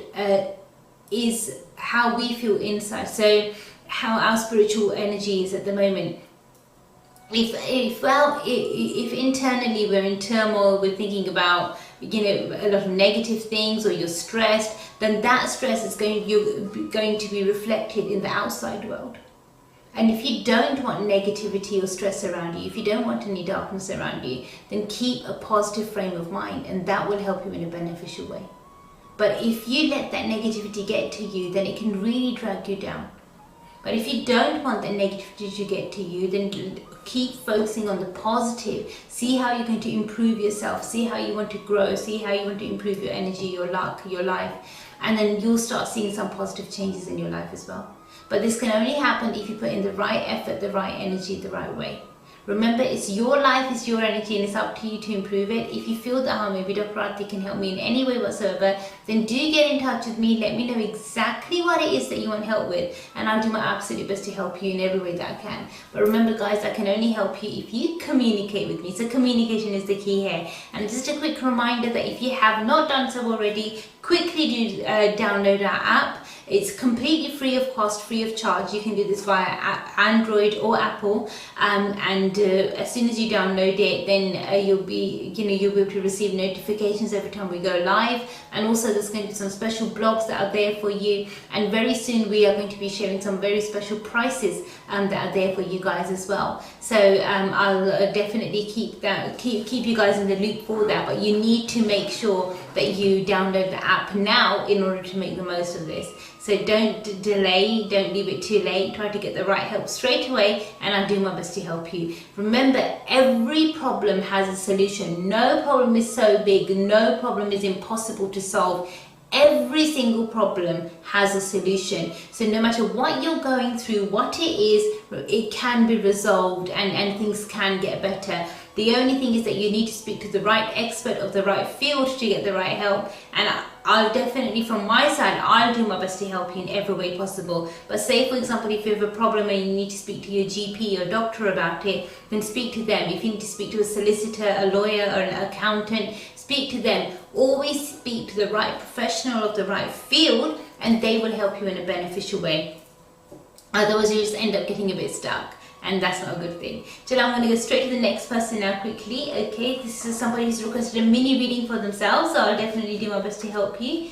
is how we feel inside. So how our spiritual energy is at the moment. If internally we're in turmoil, we're thinking about, you know, a lot of negative things, or you're stressed, then that stress is going to be reflected in the outside world. And if you don't want negativity or stress around you, if you don't want any darkness around you, then keep a positive frame of mind, and that will help you in a beneficial way. But if you let that negativity get to you, then it can really drag you down. But if you don't want the negativity to get to you, then keep focusing on the positive. See how you're going to improve yourself. See how you want to grow. See how you want to improve your energy, your luck, your life. And then you'll start seeing some positive changes in your life as well. But this can only happen if you put in the right effort, the right energy, the right way. Remember, it's your life, it's your energy, and it's up to you to improve it. If you feel that maybe Dr. Arti can help me in any way whatsoever, then do get in touch with me. Let me know exactly what it is that you want help with, and I'll do my absolute best to help you in every way that I can. But remember, guys, I can only help you if you communicate with me. So communication is the key here. And just a quick reminder that if you have not done so already, quickly do download our app. It's completely free of cost, free of charge. You can do this via Android or Apple, and as soon as you download it, then you'll be able to receive notifications every time we go live. And also there's going to be some special blogs that are there for you, and very soon we are going to be sharing some very special prices that are there for you guys as well. So I'll definitely keep you guys in the loop for that, but you need to make sure that you download the app now in order to make the most of this. So don't delay, don't leave it too late. Try to get the right help straight away, and I'll do my best to help you. Remember, every problem has a solution. No problem is so big, no problem is impossible to solve. Every single problem has a solution. So no matter what you're going through, what it is, it can be resolved, and things can get better. The only thing is that you need to speak to the right expert of the right field to get the right help. And I'll definitely, from my side, I'll do my best to help you in every way possible. But say, for example, if you have a problem and you need to speak to your GP or doctor about it, then speak to them. If you need to speak to a solicitor, a lawyer, or an accountant, speak to them. Always speak to the right professional of the right field, and they will help you in a beneficial way. Otherwise, you just end up getting a bit stuck, and that's not a good thing. So I'm going to go straight to the next person now quickly. Okay, this is somebody who's requested a mini reading for themselves, so I'll definitely do my best to help you.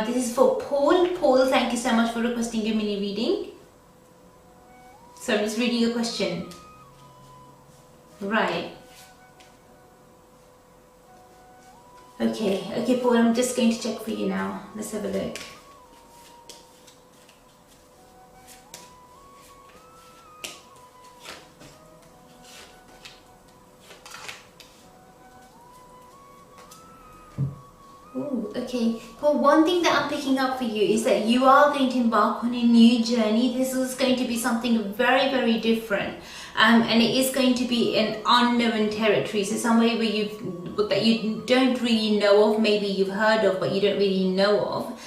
This is for Paul. Paul, thank you so much for requesting a mini reading. So I'm just reading your question. Right. Okay, Paul, I'm just going to check for you now. Let's have a look. Oh, Okay, well, one thing that I'm picking up for you is that you are going to embark on a new journey. This is going to be something very, very different. And it is going to be an unknown territory. So somewhere that you don't really know of, maybe you've heard of, but you don't really know of.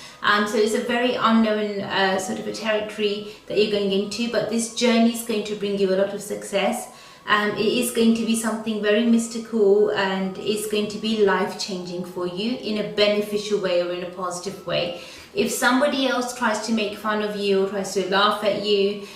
So it's a very unknown sort of a territory that you're going into, but this journey is going to bring you a lot of success. It is going to be something very mystical, and it's going to be life-changing for you in a beneficial way or in a positive way. If somebody else tries to make fun of you or tries to laugh at you,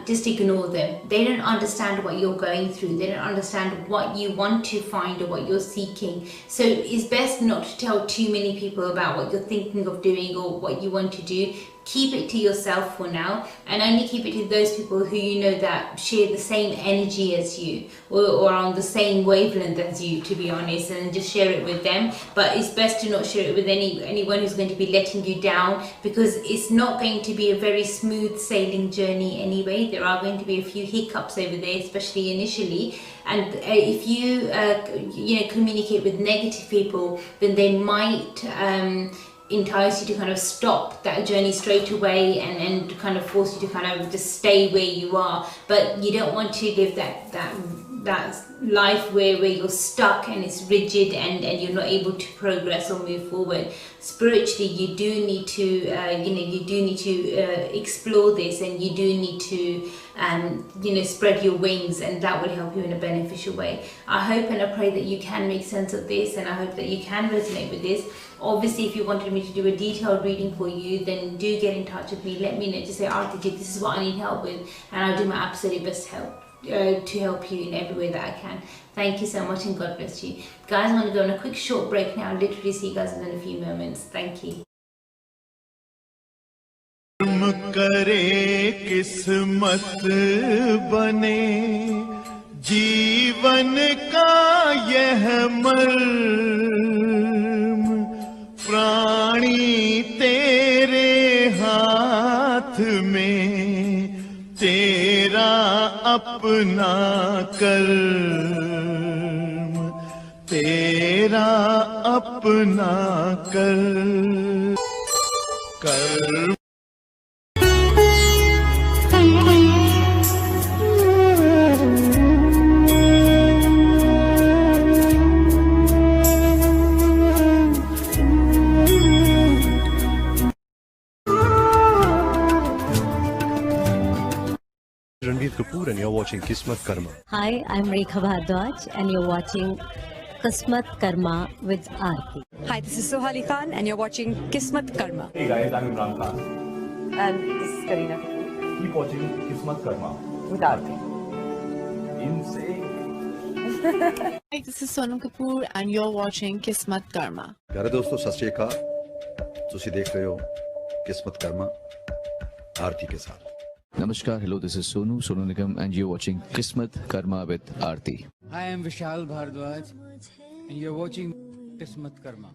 just ignore them. They don't understand what you're going through. They don't understand what you want to find or what you're seeking. So it's best not to tell too many people about what you're thinking of doing or what you want to do. Keep it to yourself for now, and only keep it to those people who you know that share the same energy as you or are on the same wavelength as you, to be honest, and just share it with them. But it's best to not share it with anyone who's going to be letting you down, because it's not going to be a very smooth sailing journey anyway. There are going to be a few hiccups over there, especially initially. And if you communicate with negative people, then they might entice you to kind of stop that journey straight away and kind of force you to kind of just stay where you are. But you don't want to live that life where you're stuck and it's rigid and you're not able to progress or move forward. Spiritually, you do need to explore this, and you do need to spread your wings, and that will help you in a beneficial way. I hope and I pray that you can make sense of this, and I hope that you can resonate with this. Obviously, if you wanted me to do a detailed reading for you, then do get in touch with me. Let me know. Just say, Arti, this is what I need help with, and I'll do my absolute best to help you in every way that I can. Thank you so much, and God bless you. Guys, I'm going to go on a quick short break now. I'll literally see you guys in a few moments. Thank you. करे किस्मत बने जीवन का यह मर्म, प्राणी तेरे हाथ में, तेरा अपना कर्म, तेरा अपना कर्म। Kapoor and you're watching Kismatkarma. Hi, I'm Rekha Bhardwaj, and you're watching Kismatkarma with Arti. Hi, this is Sohali Khan, and you're watching Kismatkarma. Hey guys, I'm Imran Khan. And this is Kareena Kapoor Keep watching Kismatkarma. with Arti. Insane. Hi, this is Sonam Kapoor and you're watching Kismatkarma. प्यारे दोस्तों, सत श्री अकाल। तुसी देख रहे हो किस्मत कर्मा आरती के साथ। Namaskar, hello, this is Sonu Nigam, and you're watching Kismatkarma with Arti. I am Vishal Bhardwaj, and you're watching Kismatkarma.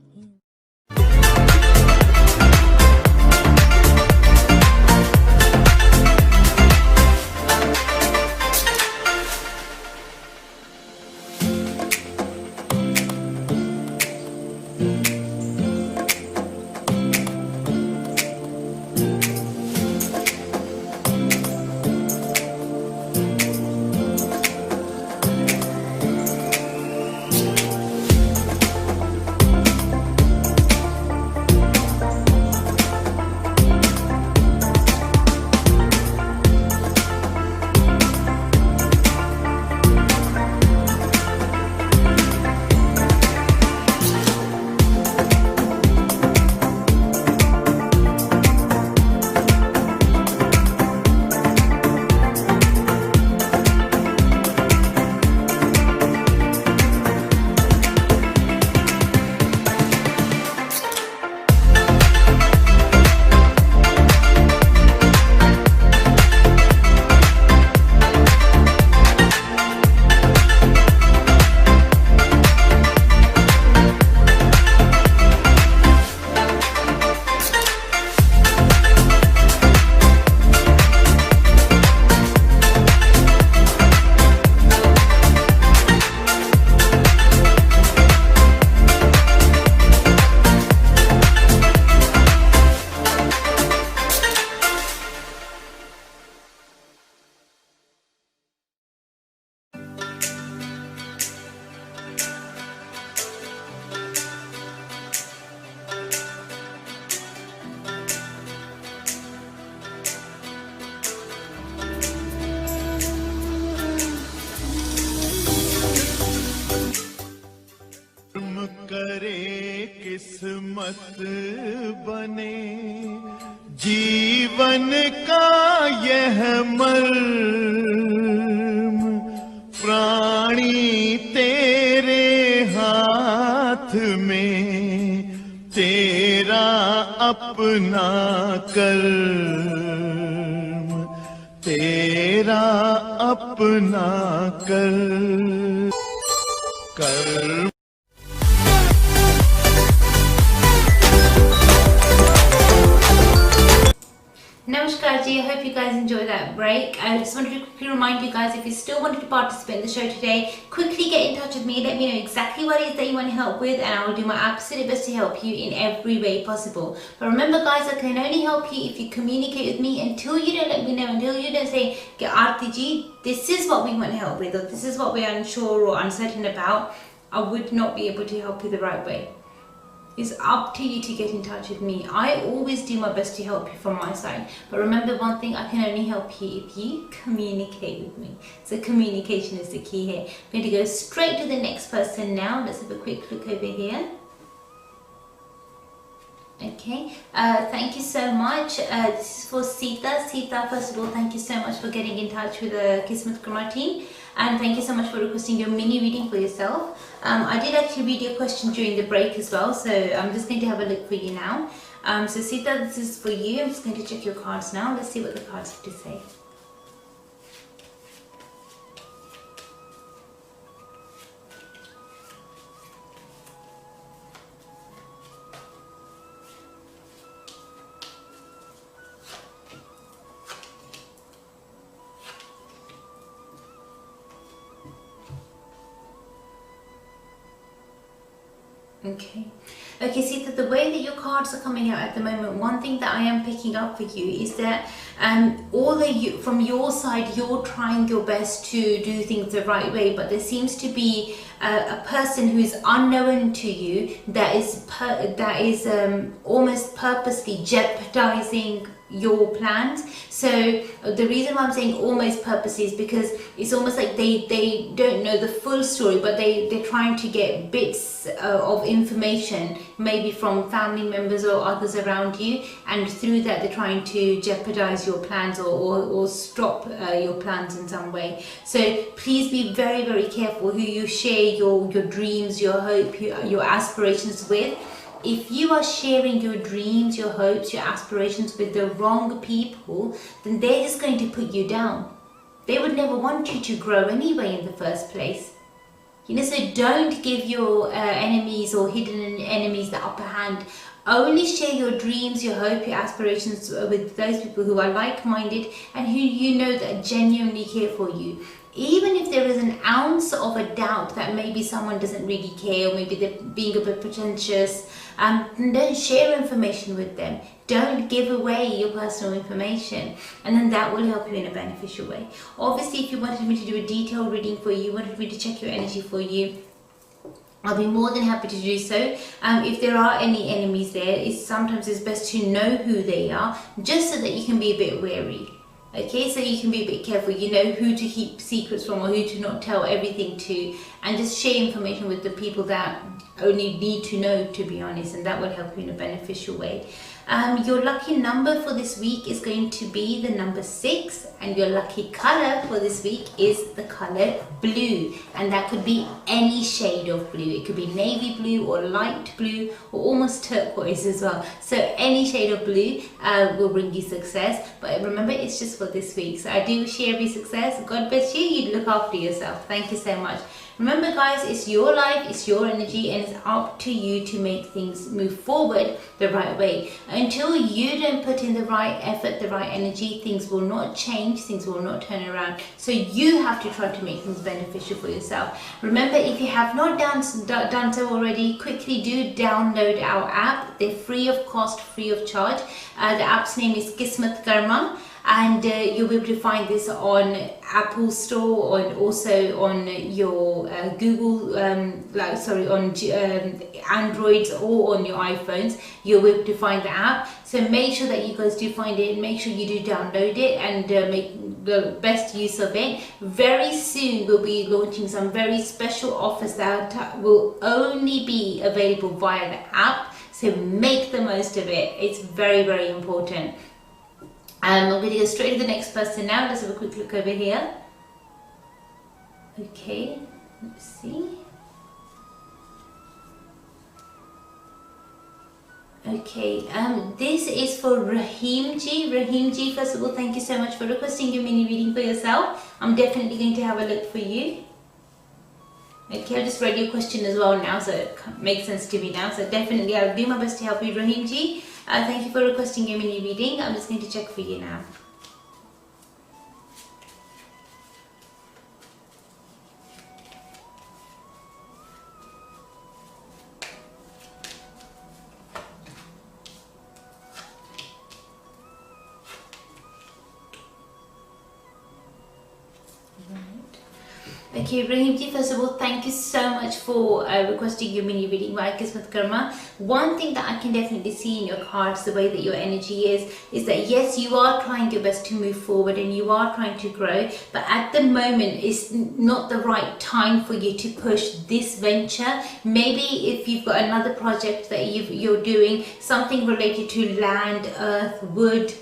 मत बने जीवन का यह मर्म प्राणी तेरे हाथ में तेरा अपना कर्म तेरा अपना कर्म Namaskar ji, I hope you guys enjoyed that break. I just wanted to quickly remind you guys, if you still wanted to participate in the show today, quickly get in touch with me, let me know exactly what it is that you want help with, and I will do my absolute best to help you in every way possible. But remember guys, I can only help you if you communicate with me. Until you don't let me know, until you don't say, Arti ji, this is what we want help with, or this is what we're unsure or uncertain about, I would not be able to help you the right way. It's up to you to get in touch with me. I always do my best to help you from my side. But remember one thing, I can only help you if you communicate with me. So communication is the key here. I'm going to go straight to the next person now. Let's have a quick look over here. Okay, thank you so much. This is for Sita. Sita, first of all, thank you so much for getting in touch with the Kismatkarma team. And thank you so much for requesting your mini reading for yourself. I did actually read your question during the break as well, so I'm just going to have a look for you now. So Sita, this is for you. I'm just going to check your cards now. Let's see what the cards have to say. Okay, Sita, the way that your cards are coming out at the moment, one thing that I am picking up for you is that from your side, you're trying your best to do things the right way, but there seems to be a person who is unknown to you that is almost purposely jeopardizing your plans. So the reason why I'm saying almost purposely is because it's almost like they don't know the full story, but they're trying to get bits of information, maybe from family members or others around you, and through that they're trying to jeopardize your plans or stop your plans in some way. So please be very, very careful who you share your dreams, your hope, your aspirations with. If you are sharing your dreams, your hopes, your aspirations with the wrong people, then they're just going to put you down. They would never want you to grow anyway in the first place. You know, so don't give your enemies or hidden enemies the upper hand. Only share your dreams, your hope, your aspirations with those people who are like-minded and who you know that genuinely care for you. Even if there is an ounce of a doubt that maybe someone doesn't really care, or maybe they're being a bit pretentious, don't share information with them. Don't give away your personal information, and then that will help you in a beneficial way. Obviously, if you wanted me to do a detailed reading for you, wanted me to check your energy for you, I'll be more than happy to do so. If there are any enemies there, sometimes it's best to know who they are, just so that you can be a bit wary. Okay, so you can be a bit careful, you know who to keep secrets from or who to not tell everything to, and just share information with the people that only need to know, to be honest, and that will help you in a beneficial way. Your lucky number for this week is going to be the number 6, and your lucky color for this week is the color blue, and that could be any shade of blue. It could be navy blue or light blue or almost turquoise as well. So any shade of blue will bring you success, but remember, it's just for this week. So I do wish you every success. God bless you. You look after yourself. Thank you so much. Remember guys, it's your life, it's your energy, and it's up to you to make things move forward the right way. Until you don't put in the right effort, the right energy, things will not change, things will not turn around. So you have to try to make things beneficial for yourself. Remember, if you have not done so already, quickly do download our app. They're free of cost, free of charge. The app's name is Kismatkarma. And you'll be able to find this on Apple Store and also on your Google, on Androids or on your iPhones. You'll be able to find the app. So make sure that you guys do find it. Make sure you do download it and make the best use of it. Very soon we'll be launching some very special offers that will only be available via the app. So make the most of it. It's very, very important. I'm going to go straight to the next person now. Let's have a quick look over here. Okay, let's see. Okay, this is for Rahim Ji. Rahim Ji, first of all, thank you so much for requesting your mini reading for yourself. I'm definitely going to have a look for you. Okay, I just read your question as well now, so it makes sense to me now. So definitely I'll do my best to help you, Rahim Ji. Thank you for requesting your mini reading. I'm just going to check for you now. Okay, Rahim Ji, first of all, thank you so much for requesting your mini reading by Kismatkarma. One thing that I can definitely see in your cards, the way that your energy is that yes, you are trying your best to move forward and you are trying to grow, but at the moment it's not the right time for you to push this venture. Maybe if you've got another project that you're doing, something related to land, earth, wood,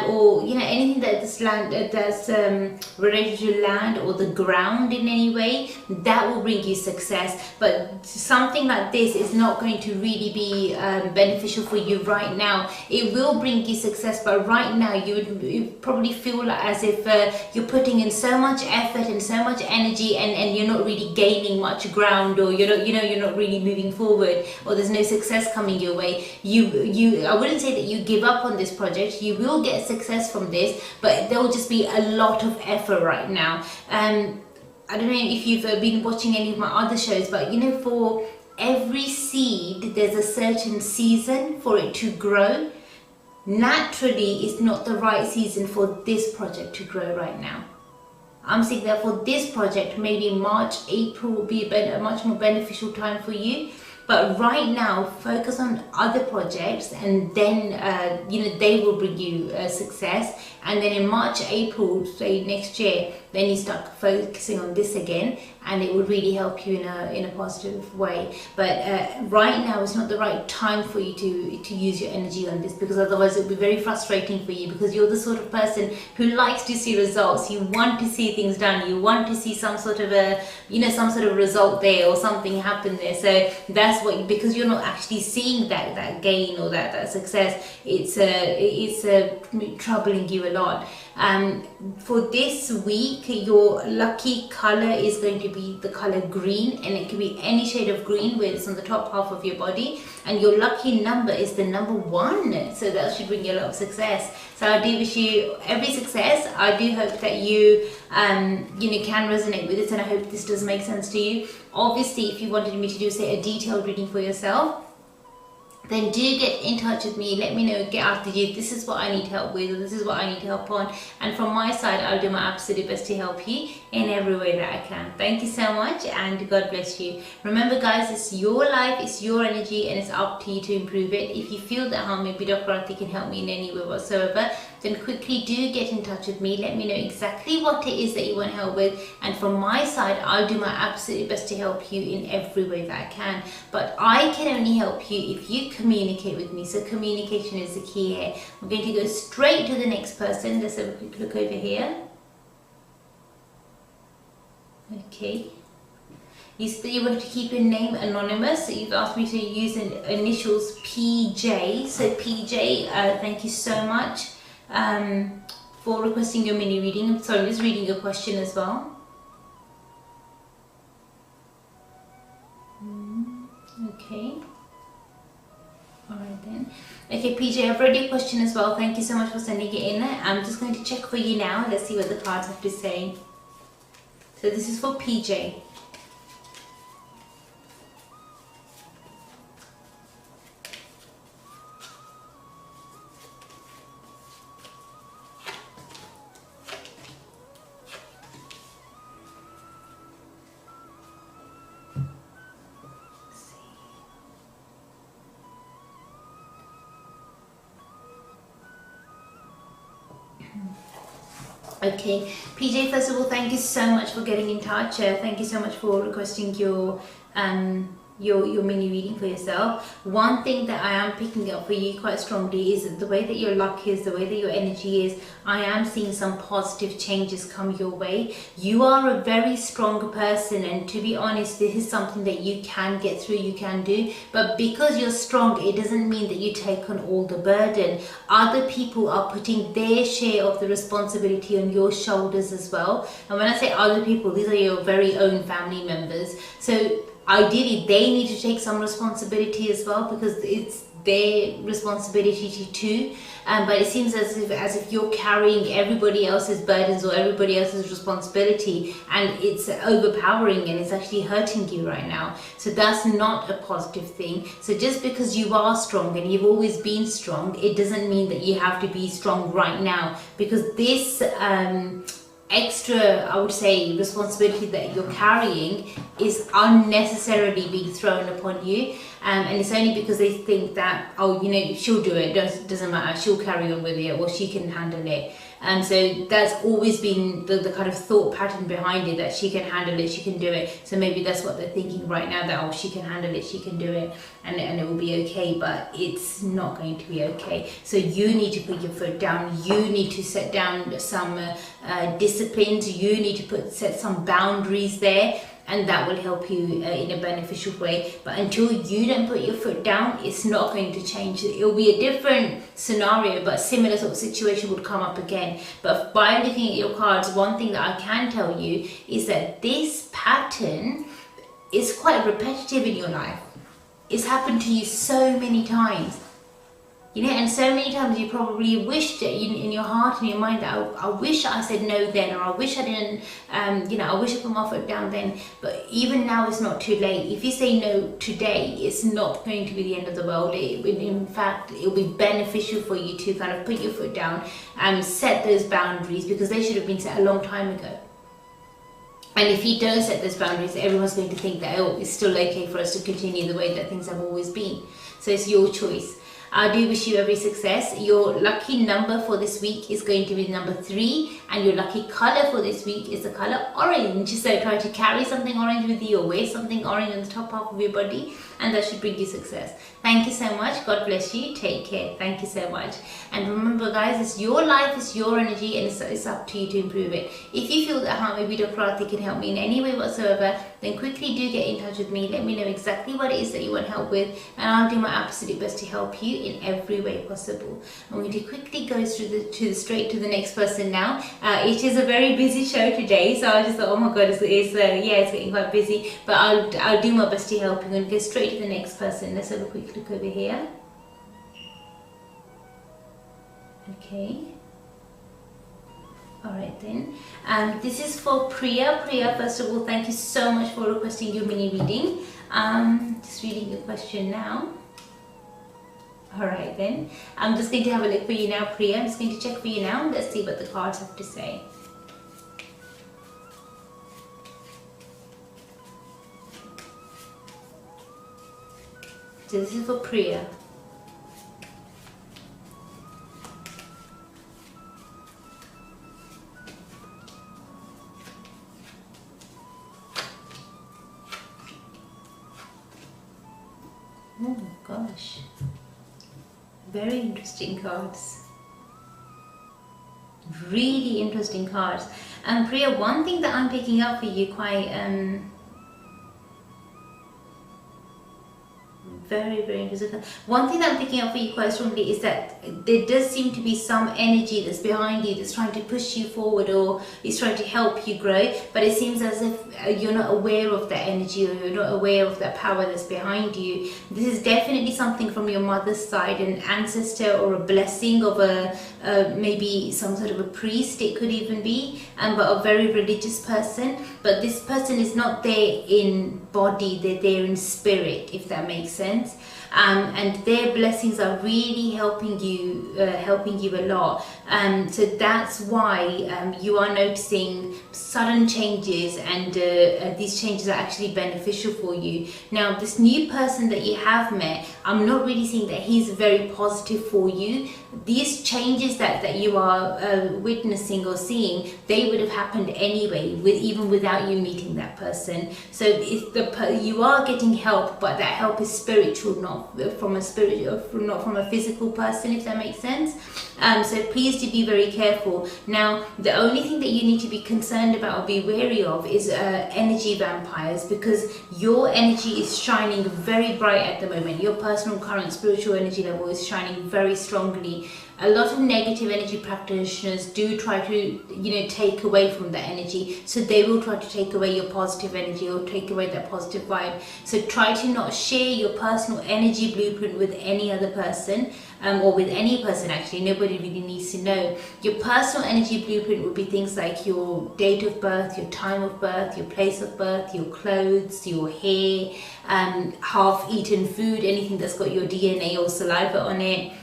or anything that's related to land or the ground in any way, that will bring you success. But something like this is not going to really be beneficial for you right now. It will bring you success, but right now you probably feel as if you're putting in so much effort and so much energy, and you're not really gaining much ground, or you're not really moving forward, or there's no success coming your way. I wouldn't say that you give up on this project. You will get success from this, but there will just be a lot of effort right now. I don't know if you've been watching any of my other shows, but for every seed there's a certain season for it to grow. Naturally, it's not the right season for this project to grow right now. I'm saying that for this project, maybe March, April will be a much more beneficial time for you. But right now, focus on other projects, and then they will bring you success. And then in March, April, say next year, then you start focusing on this again, and it will really help you in a positive way. But right now is not the right time for you to use your energy on this, because otherwise it will be very frustrating for you, because you're the sort of person who likes to see results. You want to see things done. You want to see some sort of some sort of result there, or something happen there. So that's what, because you're not actually seeing that gain or that success, it's troubling you a lot. For this week, your lucky color is going to be the color green, and it can be any shade of green where it's on the top half of your body. And your lucky number is the number 1, so that should bring you a lot of success. So I do wish you every success. I do hope that you can resonate with it, and I hope this does make sense to you. Obviously, if you wanted me to do, say, a detailed reading for yourself, then do get in touch with me. Let me know, get after you, this is what I need help with, or this is what I need help on, and from my side I'll do my absolute best to help you in every way that I can. Thank you so much, and God bless you. Remember guys, it's your life, it's your energy, and it's up to you to improve it. If you feel that maybe Dr. Arti can help me in any way whatsoever, then quickly do get in touch with me. Let me know exactly what it is that you want help with, and from my side I'll do my absolute best to help you in every way that I can. But I can only help you if you communicate with me, so communication is the key here. We're going to go straight to the next person. Let's have a quick look over here. Okay, you want to keep your name anonymous, so you've asked me to use initials PJ. So PJ, thank you so much for requesting your mini reading. I'm sorry, I'm just reading your question as well. Okay. Alright then. Okay PJ, I've read your question as well. Thank you so much for sending it in. I'm just going to check for you now. Let's see what the cards have to say. So this is for PJ. Okay, PJ, first of all, thank you so much for getting in touch. Thank you so much for requesting your your mini reading for yourself, one thing that I am picking up for you quite strongly is that the way that your luck is, the way that your energy is, I am seeing some positive changes come your way. You are a very strong person, and to be honest, this is something that you can get through, you can do, but because you're strong, it doesn't mean that you take on all the burden. Other people are putting their share of the responsibility on your shoulders as well. And when I say other people, these are your very own family members. So ideally they need to take some responsibility as well, because it's their responsibility too. But it seems as if you're carrying everybody else's burdens or everybody else's responsibility, and it's overpowering and it's actually hurting you right now. So that's not a positive thing. So just because you are strong and you've always been strong, it doesn't mean that you have to be strong right now, because this extra, I would say, responsibility that you're carrying is unnecessarily being thrown upon you, and it's only because they think that, oh, you know, she'll do it, doesn't matter, she'll carry on with it, or she can handle it. And so that's always been the kind of thought pattern behind it, that she can handle it, she can do it. So maybe that's what they're thinking right now, that, oh, she can handle it, she can do it, and it will be okay. But it's not going to be okay. So you need to put your foot down. You need to set down some disciplines. You need to set some boundaries there, and that will help you in a beneficial way. But until you don't put your foot down, it's not going to change. It will be a different scenario, but similar sort of situation would come up again. But by looking at your cards, one thing that I can tell you is that this pattern is quite repetitive in your life. It's happened to you so many times. You know, and so many times you probably wished it in your heart and your mind that I wish I said no then, or I wish I didn't, you know, I wish I put my foot down then. But even now, it's not too late. If you say no today, it's not going to be the end of the world. In fact, it will be beneficial for you to kind of put your foot down and set those boundaries, because they should have been set a long time ago. And if you don't set those boundaries, everyone's going to think that, oh, it's still okay for us to continue the way that things have always been. So it's your choice. I do wish you every success. Your lucky number for this week is going to be number 3, and your lucky color for this week is the color orange. So try to carry something orange with you, or wear something orange on the top half of your body, and that should bring you success. Thank you so much. God bless you. Take care. Thank you so much. And remember, guys, it's your life, it's your energy, and it's up to you to improve it. If you feel that maybe Dr. Arti can help me in any way whatsoever, then quickly do get in touch with me. Let me know exactly what it is that you want help with, and I'll do my absolute best to help you in every way possible. I'm going to quickly go straight to the next person now. It is a very busy show today, so I just thought, oh my god, it's getting quite busy, but I'll do my best to help. I'm going to go straight to the next person. Let's have a quick look over here. Okay. Alright then. This is for Priya. Priya, first of all, thank you so much for requesting your mini reading. Just reading your question now. Alright then. I'm just going to have a look for you now, Priya. I'm just going to check for you now. Let's see what the cards have to say. So this is for Priya. Oh gosh, very interesting cards, really interesting cards. And Priya, one thing that I'm picking up for you quite very interesting. One thing that I'm picking up for you quite strongly is that there does seem to be some energy that's behind you, that's trying to push you forward, or is trying to help you grow, but it seems as if you're not aware of that energy, or you're not aware of that power that's behind you. This is definitely something from your mother's side, an ancestor or a blessing of maybe some sort of a priest, it could even be, but a very religious person. But this person is not there in body, they're there in spirit, if that makes sense. and their blessings are really helping you a lot. So that's why you are noticing sudden changes, and these changes are actually beneficial for you. Now, this new person that you have met, I'm not really seeing that he's very positive for you. These changes that you are witnessing or seeing, they would have happened anyway, even without you meeting that person. So if you are getting help, but that help is spiritual, not from a physical person, if that makes sense. So please do be very careful. Now, the only thing that you need to be concerned about or be wary of is energy vampires, because your energy is shining very bright at the moment. Your personal current spiritual energy level is shining very strongly. A lot of negative energy practitioners do try to, take away from that energy. So they will try to take away your positive energy or take away that positive vibe. So try to not share your personal energy blueprint with any other person, or with any person actually. Nobody really needs to know. Your personal energy blueprint would be things like your date of birth, your time of birth, your place of birth, your clothes, your hair, half-eaten food, anything that's got your DNA or saliva on it,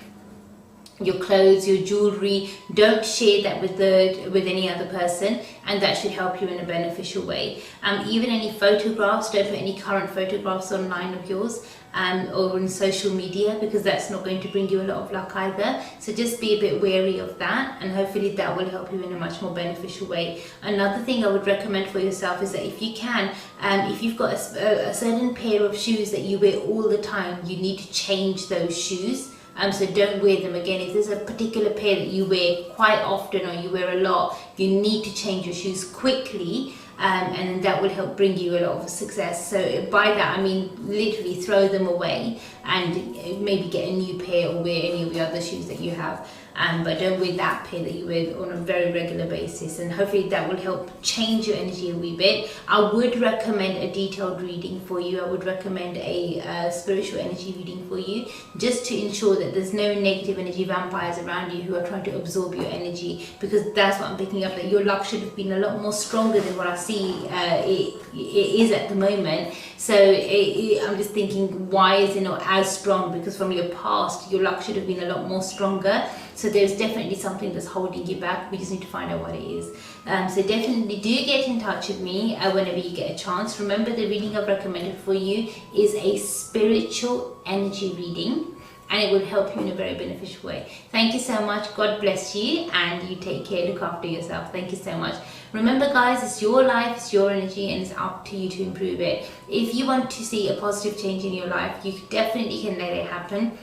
your clothes, your jewelry. Don't share that with any other person, and that should help you in a beneficial way. Even any photographs, don't put any current photographs online of yours, or on social media, because that's not going to bring you a lot of luck either. So just be a bit wary of that, and hopefully that will help you in a much more beneficial way. Another thing I would recommend for yourself is that if you can, if you've got a certain pair of shoes that you wear all the time, you need to change those shoes. So don't wear them again. If there's a particular pair that you wear quite often or you wear a lot, you need to change your shoes quickly, and then that will help bring you a lot of success. So by that I mean literally throw them away and maybe get a new pair or wear any of the other shoes that you have. But don't wear that pair that you wear on a very regular basis, and hopefully that will help change your energy a wee bit. I would recommend a detailed reading for you. I would recommend a spiritual energy reading for you, just to ensure that there's no negative energy vampires around you who are trying to absorb your energy, because that's what I'm picking up, that your luck should have been a lot more stronger than what I see it is at the moment. So I'm just thinking, why is it not as strong? Because from your past, your luck should have been a lot more stronger. So there's definitely something that's holding you back. We just need to find out what it is. So definitely do get in touch with me whenever you get a chance. Remember, the reading I've recommended for you is a spiritual energy reading, and it will help you in a very beneficial way. Thank you so much. God bless you, and you take care. Look after yourself. Thank you so much. Remember guys, it's your life, it's your energy, and it's up to you to improve it. If you want to see a positive change in your life, you definitely can let it happen.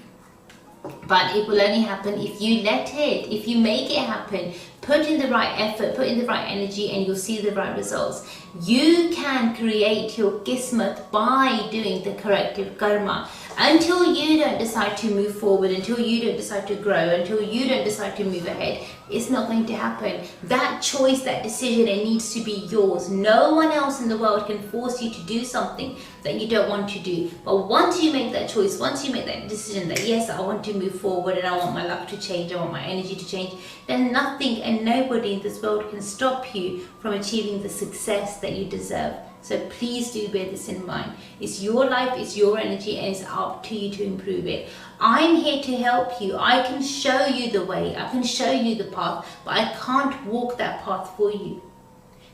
But it will only happen if you let it, if you make it happen. Put in the right effort, put in the right energy, and you'll see the right results. You can create your kismet by doing the corrective karma. Until you don't decide to move forward, until you don't decide to grow, until you don't decide to move ahead, it's not going to happen. That choice, that decision, it needs to be yours. No one else in the world can force you to do something that you don't want to do. But once you make that choice, once you make that decision that yes, I want to move forward and I want my luck to change, I want my energy to change, then nothing and nobody in this world can stop you from achieving the success that you deserve. So please do bear this in mind. It's your life, it's your energy, and it's up to you to improve it. I'm here to help you. I can show you the way, I can show you the path, but I can't walk that path for you.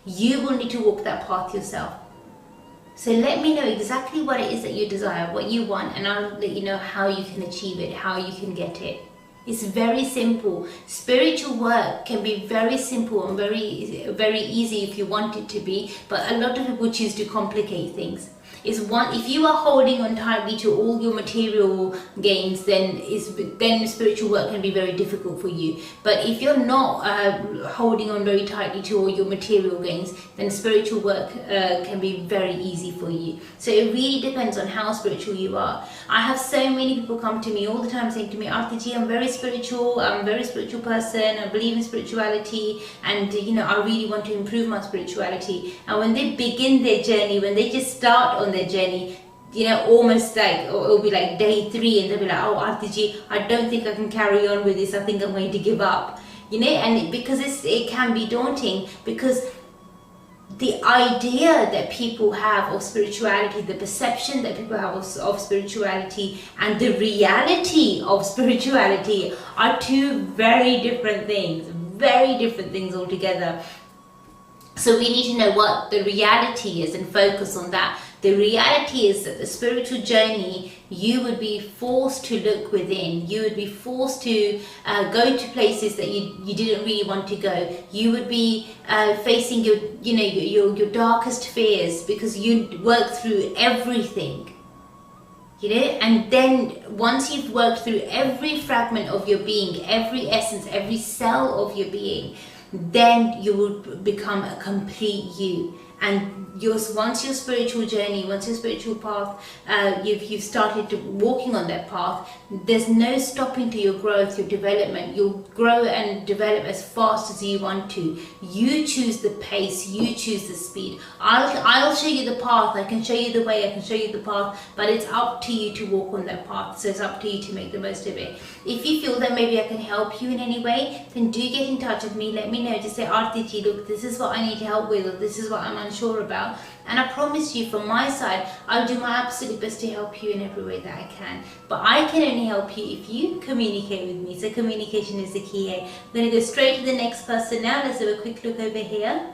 You will need to walk that path yourself. So let me know exactly what it is that you desire, what you want, and I'll let you know how you can achieve it, how you can get it. It's very simple. Spiritual work can be very simple and very easy if you want it to be, but a lot of people choose to complicate things. If you are holding on tightly to all your material gains, then spiritual work can be very difficult for you. But if you're not holding on very tightly to all your material gains, then spiritual work can be very easy for you. So it really depends on how spiritual you are. I have so many people come to me all the time saying to me, Arti ji, I'm very spiritual, I'm a very spiritual person, I believe in spirituality, and I really want to improve my spirituality. And when they begin their journey, when they just start on their journey, almost like, it'll be like day 3, and they'll be like, oh Arti ji, I don't think I can carry on with this, I think I'm going to give up. And because it can be daunting, because the idea that people have of spirituality, the perception that people have of spirituality, and the reality of spirituality are two very different things altogether. So we need to know what the reality is and focus on that. The reality is that the spiritual journey, you would be forced to look within. You would be forced to go to places that you didn't really want to go. You would be facing your darkest fears, because you work through everything. And then once you've worked through every fragment of your being, every essence, every cell of your being, then you will become a complete you. And once your spiritual journey, once your spiritual path, you've started walking on that path, there's no stopping to your growth, your development. You'll grow and develop as fast as you want to. You choose the pace, you choose the speed. I'll show you the path, I can show you the way, I can show you the path, but it's up to you to walk on that path. So it's up to you to make the most of it. If you feel that maybe I can help you in any way, then do get in touch with me. Let me know. Just say, Arti ji, look, this is what I need help with, or this is what I'm unsure about. And I promise you, from my side, I'll do my absolute best to help you in every way that I can. But I can only help you if you communicate with me. So communication is the key here. I'm going to go straight to the next person now. Let's have a quick look over here.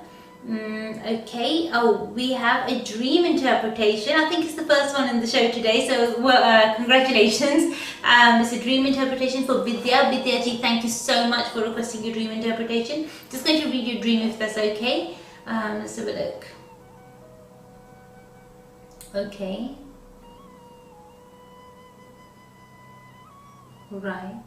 Okay, we have a dream interpretation. I think it's the first one in the show today, so congratulations. It's a dream interpretation for Vidya. Vidya ji, thank you so much for requesting your dream interpretation. Just going to read your dream if that's okay. Let's have a look. Okay. Right.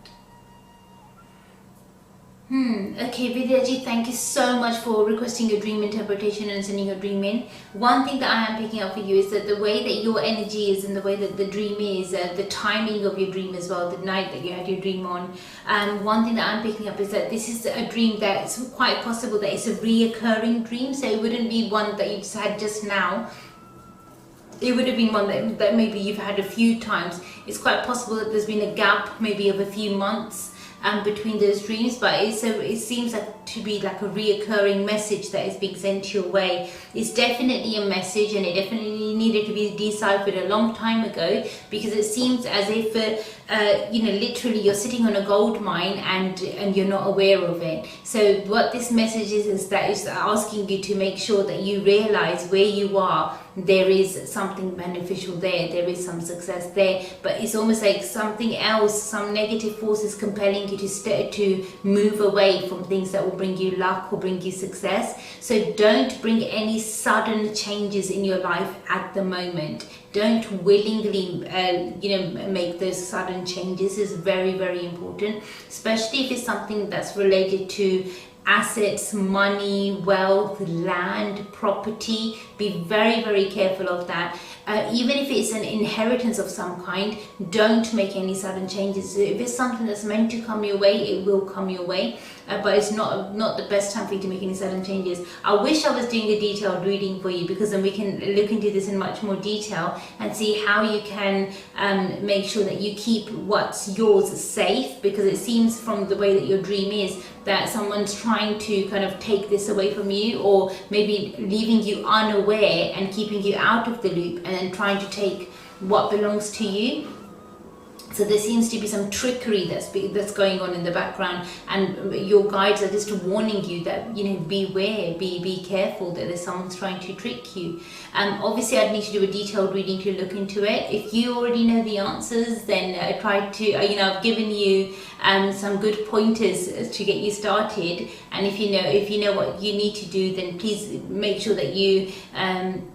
Okay, Vidyaji, thank you so much for requesting your dream interpretation and sending your dream in. One thing that I am picking up for you is that the way that your energy is and the way that the dream is, the timing of your dream as well, the night that you had your dream on. One thing that I'm picking up is that this is a dream that it's quite possible that it's a reoccurring dream, so it wouldn't be one that you just had just now. It would have been one that maybe you've had a few times. It's quite possible that there's been a gap maybe of a few months between those dreams, but it seems like to be like a reoccurring message that is being sent your way. It's definitely a message, and it definitely needed to be deciphered a long time ago, because it seems as if literally you're sitting on a gold mine and you're not aware of it. So what this message is that it's asking you to make sure that you realize where you are. There is something beneficial there, there is some success there, but it's almost like something else, some negative forces compelling you to move away from things that will bring you luck or bring you success. So don't bring any sudden changes in your life at the moment. Don't willingly make those sudden changes. Is very, very important, especially if it's something that's related to assets, money, wealth, land, property. Be very, very careful of that. Even if it's an inheritance of some kind, don't make any sudden changes. If it's something that's meant to come your way, it will come your way, but it's not the best time for you to make any sudden changes. I wish I was doing a detailed reading for you, because then we can look into this in much more detail and see how you can make sure that you keep what's yours safe, because it seems from the way that your dream is that someone's trying to kind of take this away from you, or maybe leaving you unaware and keeping you out of the loop, and then trying to take what belongs to you. So there seems to be some trickery that's going on in the background, and your guides are just warning you that, beware, be careful, that there's someone's trying to trick you. Obviously I'd need to do a detailed reading to look into it. If you already know the answers, then try to, I've given you some good pointers to get you started, and if you know what you need to do, then please make sure that you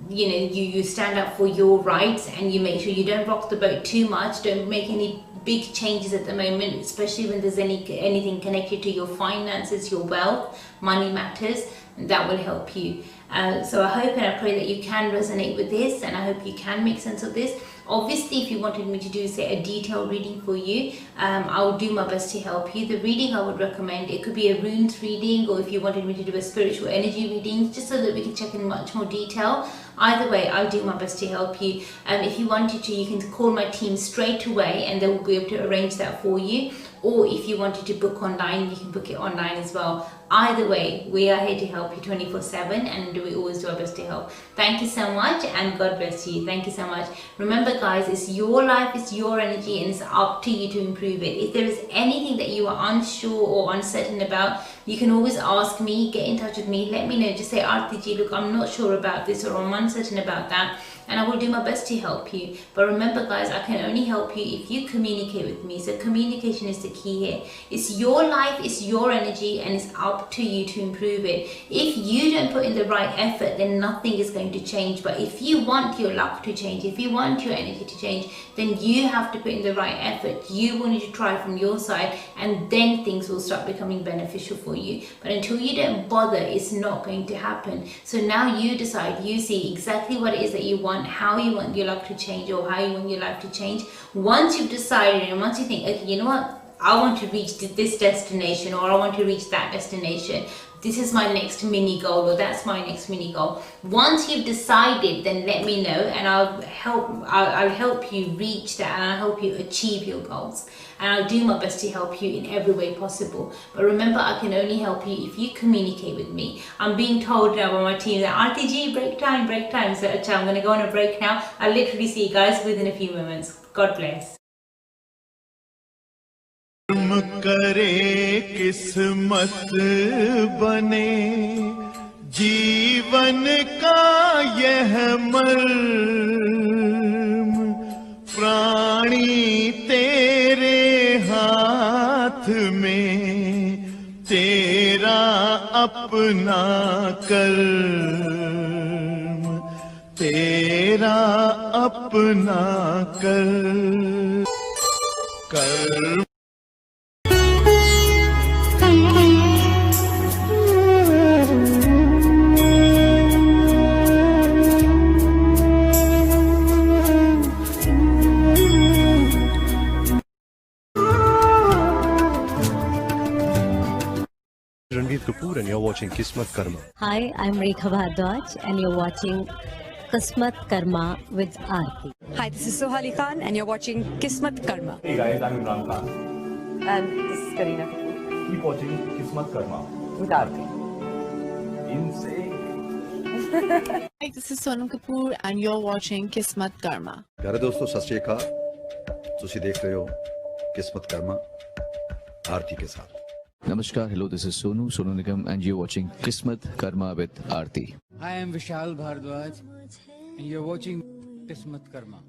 you stand up for your rights, and you make sure you don't rock the boat too much. Don't make any big changes at the moment, especially when there's anything connected to your finances, your wealth, money matters. That will help you. So I hope and I pray that you can resonate with this, and I hope you can make sense of this. Obviously, if you wanted me to do, say, a detailed reading for you, I'll do my best to help you. The reading I would recommend, it could be a runes reading, or if you wanted me to do a spiritual energy reading, just so that we can check in much more detail. Either way, I'll do my best to help you. If you wanted to, you can call my team straight away, and they will be able to arrange that for you. Or if you wanted to book online, you can book it online as well. Either way, we are here to help you 24/7, and we always do our best to help. Thank you so much, and God bless you. Thank you so much. Remember guys, it's your life, it's your energy, and it's up to you to improve it. If there is anything that you are unsure or uncertain about, you can always ask me, get in touch with me, let me know. Just say, Arti ji, look, I'm not sure about this, or I'm uncertain about that, and I will do my best to help you. But remember guys, I can only help you if you communicate with me. So communication is the key here. It's your life, it's your energy, and it's up to you to improve it. If you don't put in the right effort, then nothing is going to change. But if you want your luck to change, if you want your energy to change, then you have to put in the right effort. You will need to try from your side, and then things will start becoming beneficial for you. But until you don't bother, it's not going to happen. So now you decide, you see exactly what it is that you want, how you want your luck to change, or how you want your life to change. Once you've decided, and once you think, okay, you know what, I want to reach this destination, or I want to reach that destination, this is my next mini goal, or that's my next mini goal. Once you've decided, then let me know, and I'll help you reach that, and I'll help you achieve your goals, and I'll do my best to help you in every way possible. But remember, I can only help you if you communicate with me. I'm being told now by my team that Arti ji, break time. So I'm going to go on a break now. I'll literally see you guys within a few moments. God bless. करे किस्मत बने जीवन का यह मर्म, प्राणी तेरे हाथ में, तेरा अपना कर्म, तेरा अपना कर्म। And you're watching Kismatkarma. Hi, I'm Rekha Bhardwaj, and you're watching Kismatkarma with Arti. Hi, this is Sohali Khan, and you're watching Kismatkarma. Hey guys, I'm Imran Khan. And this is Kareena. Keep watching Kismatkarma With Arti. Insane. Hi, this is Sonam Kapoor, and you're watching Kismatkarma. प्यारे दोस्तों सत श्री अकाल ਤੁਸੀਂ देख रहे हो किस्मतकर्मा आरती के साथ। Namaskar, hello, this is Sonu Nigam, and you're watching Kismatkarma with Arti. I am Vishal Bhardwaj, and you're watching Kismatkarma.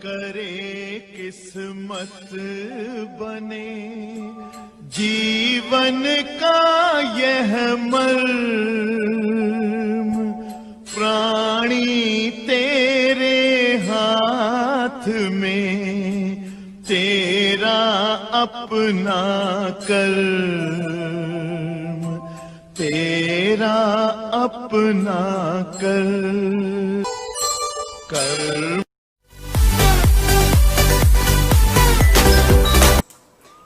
करे किस्मत बने जीवन का यह मर्म, अपना कर्म तेरा अपना कर्म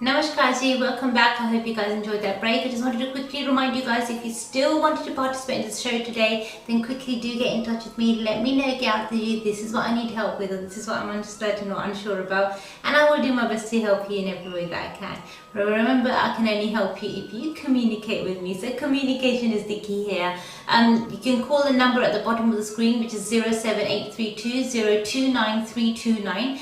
Namaskar ji, welcome back. I hope you guys enjoyed that break. I just wanted to quickly remind you guys, if you still wanted to participate in this show today, then quickly do get in touch with me. Let me know, get out there, this is what I need help with, or this is what I'm uncertain or unsure about, and I will do my best to help you in every way that I can. But remember, I can only help you if you communicate with me. So communication is the key here. You can call the number at the bottom of the screen, which is 07832 029329.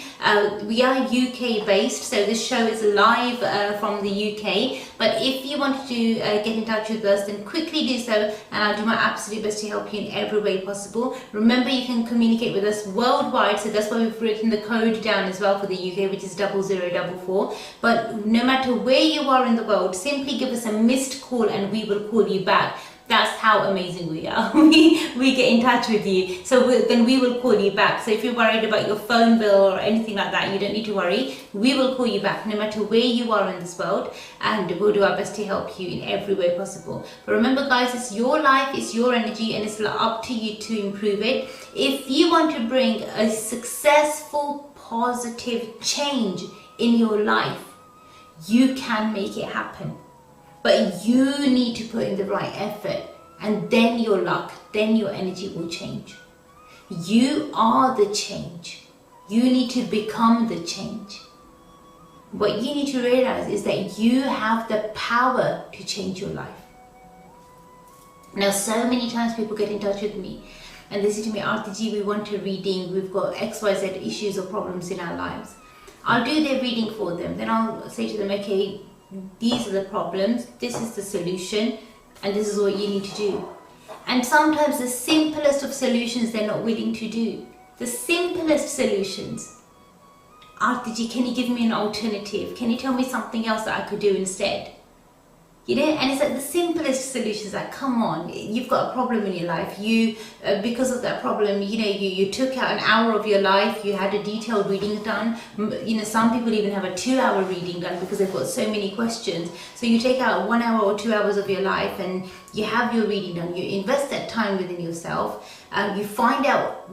We are UK based, so this show is live from the UK. But if you want to get in touch with us, then quickly do so, and I'll do my absolute best to help you in every way possible. Remember, you can communicate with us worldwide, so that's why we've written the code down as well for the UK, which is 0044. But no matter where you are in the world, simply give us a missed call and we will call you back. That's how amazing we are. we get in touch with you, so then we will call you back. So if you're worried about your phone bill or anything like that, you don't need to worry. We will call you back no matter where you are in this world, and we'll do our best to help you in every way possible. But remember guys, it's your life, it's your energy, and it's up to you to improve it. If you want to bring a successful, positive change in your life, you can make it happen. But you need to put in the right effort, and then your luck, then your energy will change. You are the change. You need to become the change. What you need to realize is that you have the power to change your life. Now, so many times people get in touch with me and they say to me, Arti ji, we want a reading, we've got XYZ issues or problems in our lives. I'll do their reading for them. Then I'll say to them, okay, these are the problems, this is the solution, and this is what you need to do. And sometimes the simplest of solutions they're not willing to do. The simplest solutions. Arti ji, can you give me an alternative? Can you tell me something else that I could do instead? You know, and it's like the simplest solutions, like, come on, you've got a problem in your life. You, because of that problem, you know, you took out an hour of your life, you had a detailed reading done. You know, some people even have a 2-hour reading done because they've got so many questions. So you take out 1 hour or 2 hours of your life and you have your reading done. You invest that time within yourself. You find out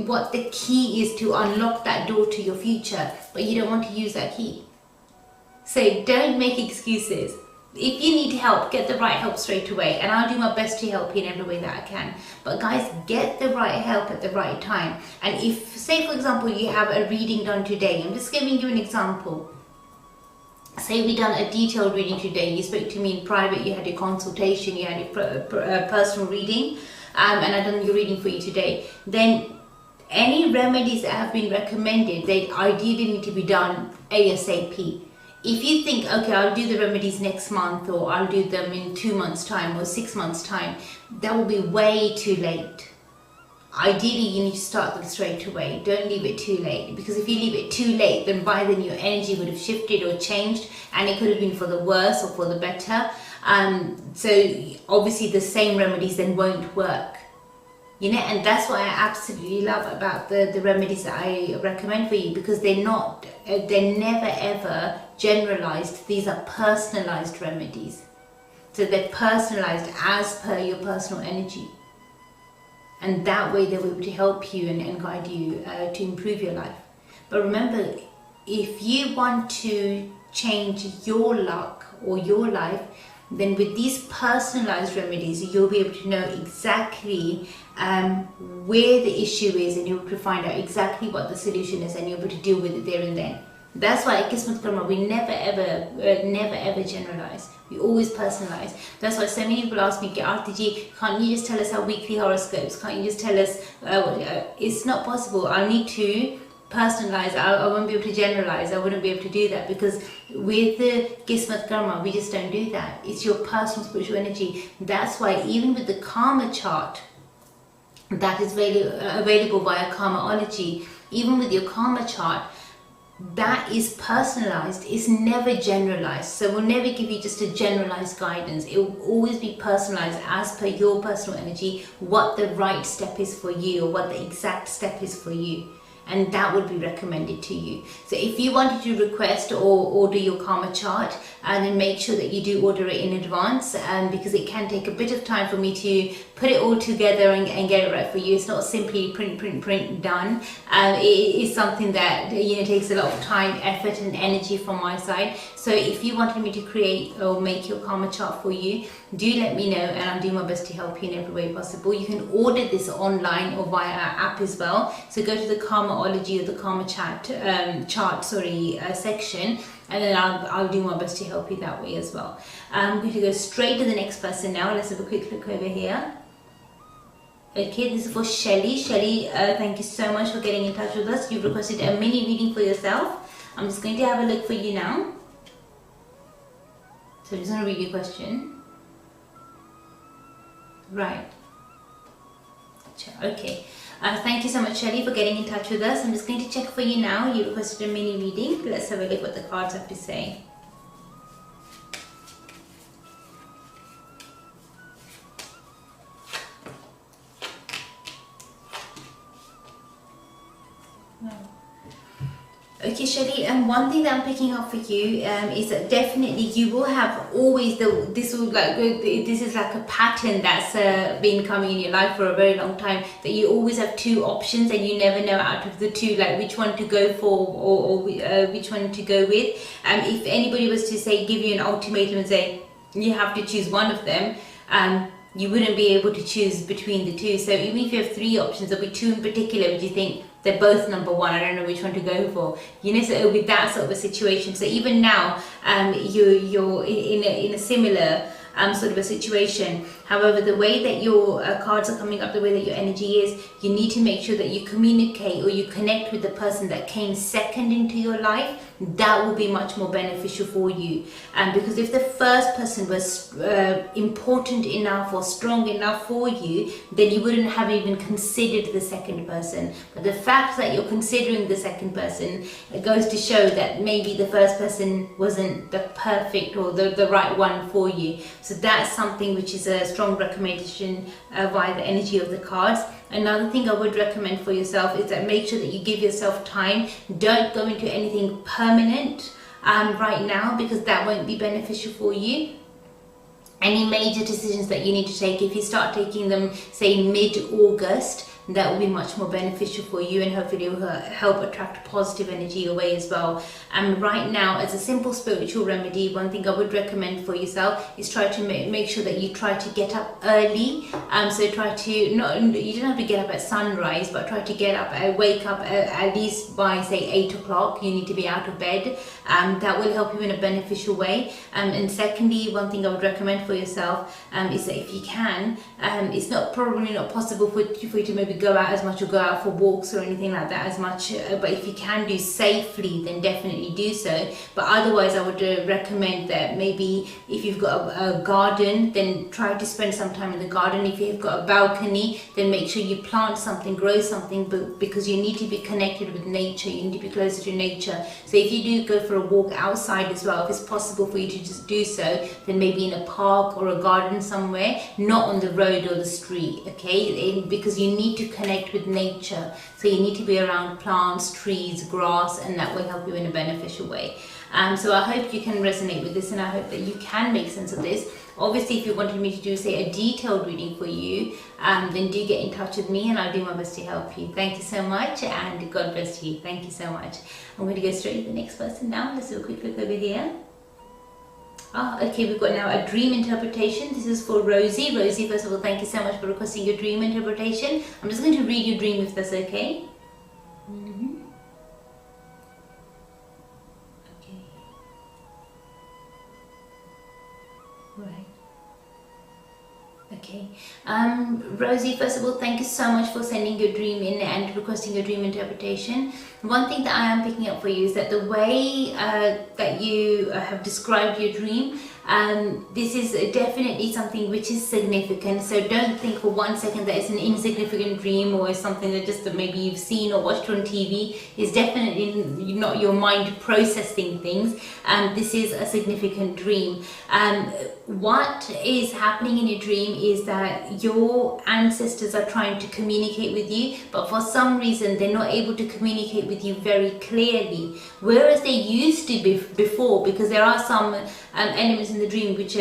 what the key is to unlock that door to your future, but you don't want to use that key. So don't make excuses. If you need help, get the right help straight away, and I'll do my best to help you in every way that I can. But guys, get the right help at the right time. And if, say for example, you have a reading done today, I'm just giving you an example. Say we done a detailed reading today, you spoke to me in private, you had your consultation, you had your personal reading, and I've done your reading for you today. Then any remedies that have been recommended, they ideally need to be done ASAP. If you think, okay, I'll do the remedies next month, or I'll do them in 2 months' time or 6 months' time, that will be way too late. Ideally, you need to start them straight away. Don't leave it too late, because if you leave it too late, then by then your energy would have shifted or changed, and it could have been for the worse or for the better. So obviously the same remedies then won't work. You know, and that's what I absolutely love about the remedies that I recommend for you, because they're never ever generalized. These are personalized remedies. So they're personalized as per your personal energy. And that way they will be able to help you and guide you to improve your life. But remember, if you want to change your luck or your life, then with these personalized remedies, you'll be able to know exactly where the issue is, and you'll be able to find out exactly what the solution is, and you'll be able to deal with it there and then. That's why at Kismatkarma, we never ever generalize. We always personalize. That's why so many people ask me, Arti ji, can't you just tell us our weekly horoscopes? Can't you just tell us? It's not possible. I need to personalize. I won't be able to generalize. I wouldn't be able to do that, because with the Kismatkarma, we just don't do that. It's your personal spiritual energy. That's why even with the karma chart that is available via Karmaology, even with your karma chart, that is personalized. It's never generalized. So we'll never give you just a generalized guidance. It will always be personalized as per your personal energy, what the right step is for you, or what the exact step is for you. and that would be recommended to you. So if you wanted to request or order your karma chart, then make sure that you do order it in advance, because it can take a bit of time for me to put it all together and get it right for you. It's not simply print done. It is something that takes a lot of time, effort and energy from my side. So if you wanted me to create or make your karma chart for you, do let me know, and I'll do my best to help you in every way possible. You can order this online or via our app as well. So go to the Karmaology or the karma chart section, and then I'll do my best to help you that way as well. I'm going to go straight to the next person now. Let's have a quick look over here. Okay, this is for Shelly. Shelly, thank you so much for getting in touch with us. You've requested a mini reading for yourself. I'm just going to have a look for you now. So I'm just going to read your question. Right. Okay. Thank you so much, Shelly, for getting in touch with us. I'm just going to check for you now. You requested a mini reading. Let's have a look what the cards have to say. Okay, Shelly, and one thing that I'm picking up for you is that definitely you will have always this is like a pattern that's been coming in your life for a very long time, that you always have two options and you never know out of the two like which one to go for or which one to go with. If anybody was to say give you an ultimatum and say you have to choose one of them, you wouldn't be able to choose between the two. So even if you have three options, there'll be two in particular which you think they're both number one, I don't know which one to go for. So it'll be that sort of a situation. So even now, you're in a similar sort of a situation. However, the way that your cards are coming up, the way that your energy is, you need to make sure that you communicate or you connect with the person that came second into your life. That will be much more beneficial for you. Because if the first person was important enough or strong enough for you, then you wouldn't have even considered the second person. But the fact that you're considering the second person, it goes to show that maybe the first person wasn't the perfect or the right one for you. So that's something which is a strong recommendation via the energy of the cards. Another thing I would recommend for yourself is that make sure that you give yourself time. Don't go into anything permanent right now, because that won't be beneficial for you. Any major decisions that you need to take, if you start taking them say mid-August, that will be much more beneficial for you, and hopefully will help attract positive energy your way as well. And right now, as a simple spiritual remedy, one thing I would recommend for yourself is try to make sure that you try to get up early. So try to, you don't have to get up at sunrise, but try to get up, wake up at least by say 8 o'clock. You need to be out of bed. That will help you in a beneficial way. And secondly, one thing I would recommend for yourself is that if you can, it's probably not possible for you to maybe go out as much or go out for walks or anything like that as much, but if you can do safely, then definitely do so. But otherwise, I would recommend that maybe if you've got a garden, then try to spend some time in the garden. If you've got a balcony, then make sure you plant something, grow something, because you need to be connected with nature. You need to be closer to nature. So if you do go for a walk outside as well, if it's possible for you to just do so, then maybe in a park or a garden somewhere, not on the road or the street, okay? Because you need to connect with nature. So you need to be around plants, trees, grass, and that will help you in a beneficial way. So I hope you can resonate with this, and I hope that you can make sense of this. Obviously, if you wanted me to do say a detailed reading for you, then do get in touch with me and I'll do my best to help you. Thank you so much, and God bless you. Thank you so much. I'm going to go straight to the next person now. Let's do a quick look over here. Okay, we've got now a dream interpretation. This is for Rosie. Rosie, first of all, thank you so much for requesting your dream interpretation. I'm just going to read your dream if that's okay. Okay. Right. Okay. Rosie, first of all, thank you so much for sending your dream in and requesting your dream interpretation. One thing that I am picking up for you is that the way that you have described your dream, this is definitely something which is significant. So don't think for 1 second that it's an insignificant dream or something that just maybe you've seen or watched on TV. It's definitely not your mind processing things. This is a significant dream. what is happening in your dream is that your ancestors are trying to communicate with you, but for some reason they're not able to communicate with you very clearly, whereas they used to be before, because there are some elements in the dream which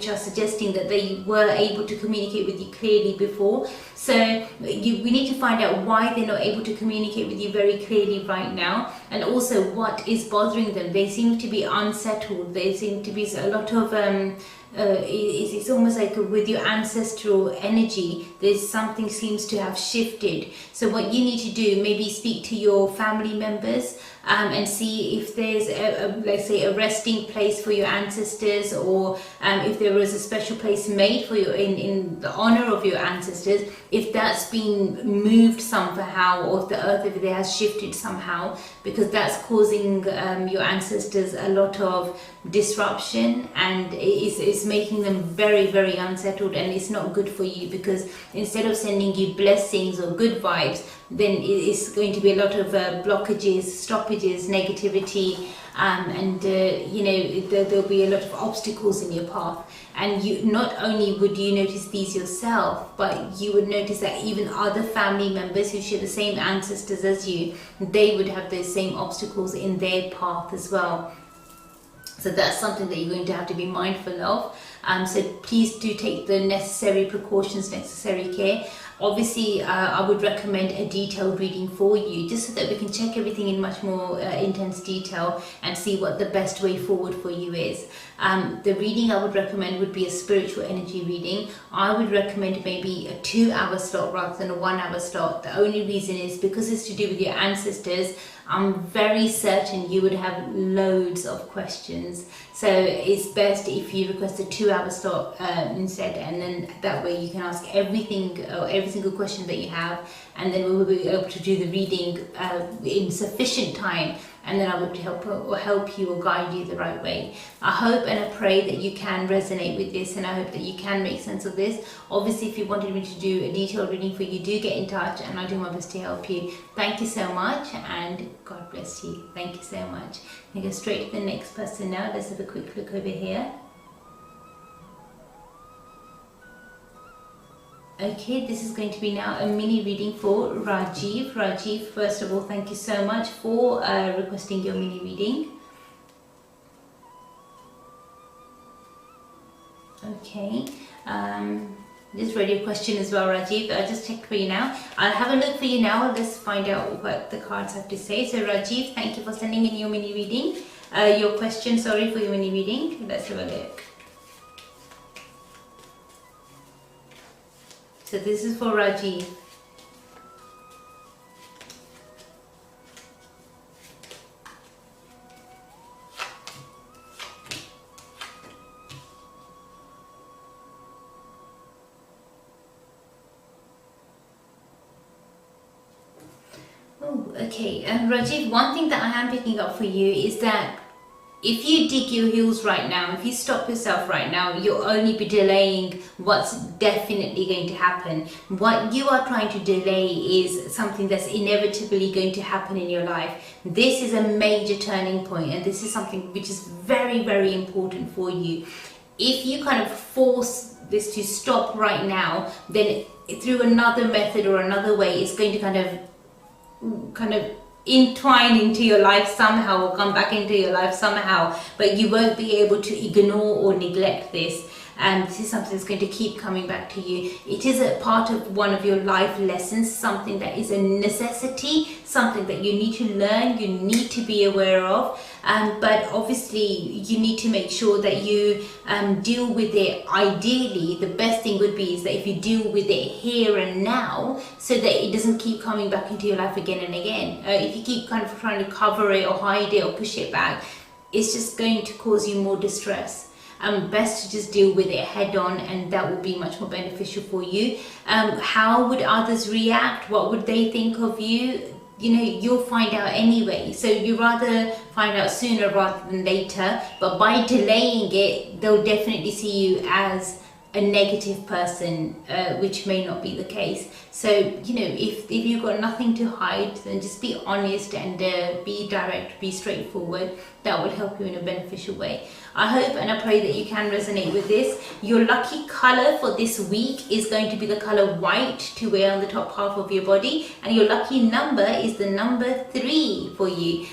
are suggesting that they were able to communicate with you clearly before. So we need to find out why they're not able to communicate with you very clearly right now, and also what is bothering them. They seem to be unsettled. There seem to be a lot of it's almost like with your ancestral energy, there's something seems to have shifted. So what you need to do, maybe speak to your family members and see if there's let's say a resting place for your ancestors, or if there was a special place made for you in the honor of your ancestors, if that's been moved somehow, or if the earth over there has shifted somehow, because that's causing your ancestors a lot of disruption, and it's making them very, very unsettled, and it's not good for you, because instead of sending you blessings or good vibes, then it's going to be a lot of blockages, stoppages, negativity, and you know, there'll be a lot of obstacles in your path. And you not only would you notice these yourself, but you would notice that even other family members who share the same ancestors as you, they would have those same obstacles in their path as well. So that's something that you're going to have to be mindful of. So please do take the necessary precautions, necessary care. Obviously, I would recommend a detailed reading for you, just so that we can check everything in much more intense detail and see what the best way forward for you is. The reading I would recommend would be a spiritual energy reading. I would recommend maybe a 2-hour slot rather than a 1-hour slot. The only reason is because it's to do with your ancestors. I'm very certain you would have loads of questions, so it's best if you request a 2-hour slot instead, and then that way you can ask everything, or every single question that you have, and then we will be able to do the reading in sufficient time, and then I would help you or guide you the right way. I hope and I pray that you can resonate with this, and I hope that you can make sense of this. Obviously, if you wanted me to do a detailed reading for you, do get in touch, and I'll do my best to help you. Thank you so much, and God bless you. Thank you so much. I'm going to go straight to the next person now. Let's have a quick look over here. Okay, this is going to be now a mini reading for Rajiv. Rajiv, first of all, thank you so much for requesting your mini reading. Okay, just read your question as well, Rajiv. I just checked for you now. I'll have a look for you now. Let's find out what the cards have to say. So Rajiv, thank you for sending in your mini reading. Your question, sorry, for your mini reading. Let's have a look. So this is for Rajiv. Oh, okay. Rajiv, one thing that I am picking up for you is that if you dig your heels right now, if you stop yourself right now, you'll only be delaying what's definitely going to happen. What you are trying to delay is something that's inevitably going to happen in your life. This is a major turning point, and this is something which is very, very important for you. If you kind of force this to stop right now, then through another method or another way, it's going to kind of entwine into your life somehow, or come back into your life somehow, but you won't be able to ignore or neglect this, and this is something that's going to keep coming back to you. It is a part of one of your life lessons, something that is a necessity, something that you need to learn, you need to be aware of, but obviously you need to make sure that you deal with it. Ideally, the best thing would be is that if you deal with it here and now, so that it doesn't keep coming back into your life again and again. If you keep kind of trying to cover it or hide it or push it back, it's just going to cause you more distress. Best to just deal with it head on, and that will be much more beneficial for you. How would others react? What would they think of you? You know, you'll find out anyway. So you rather find out sooner rather than later, but by delaying it, they'll definitely see you as a negative person, which may not be the case. So, you know, if you've got nothing to hide, then just be honest and be direct, be straightforward. That will help you in a beneficial way. I hope and I pray that you can resonate with this. Your lucky color for this week is going to be the color white to wear on the top half of your body, and your lucky number is the number 3 for you.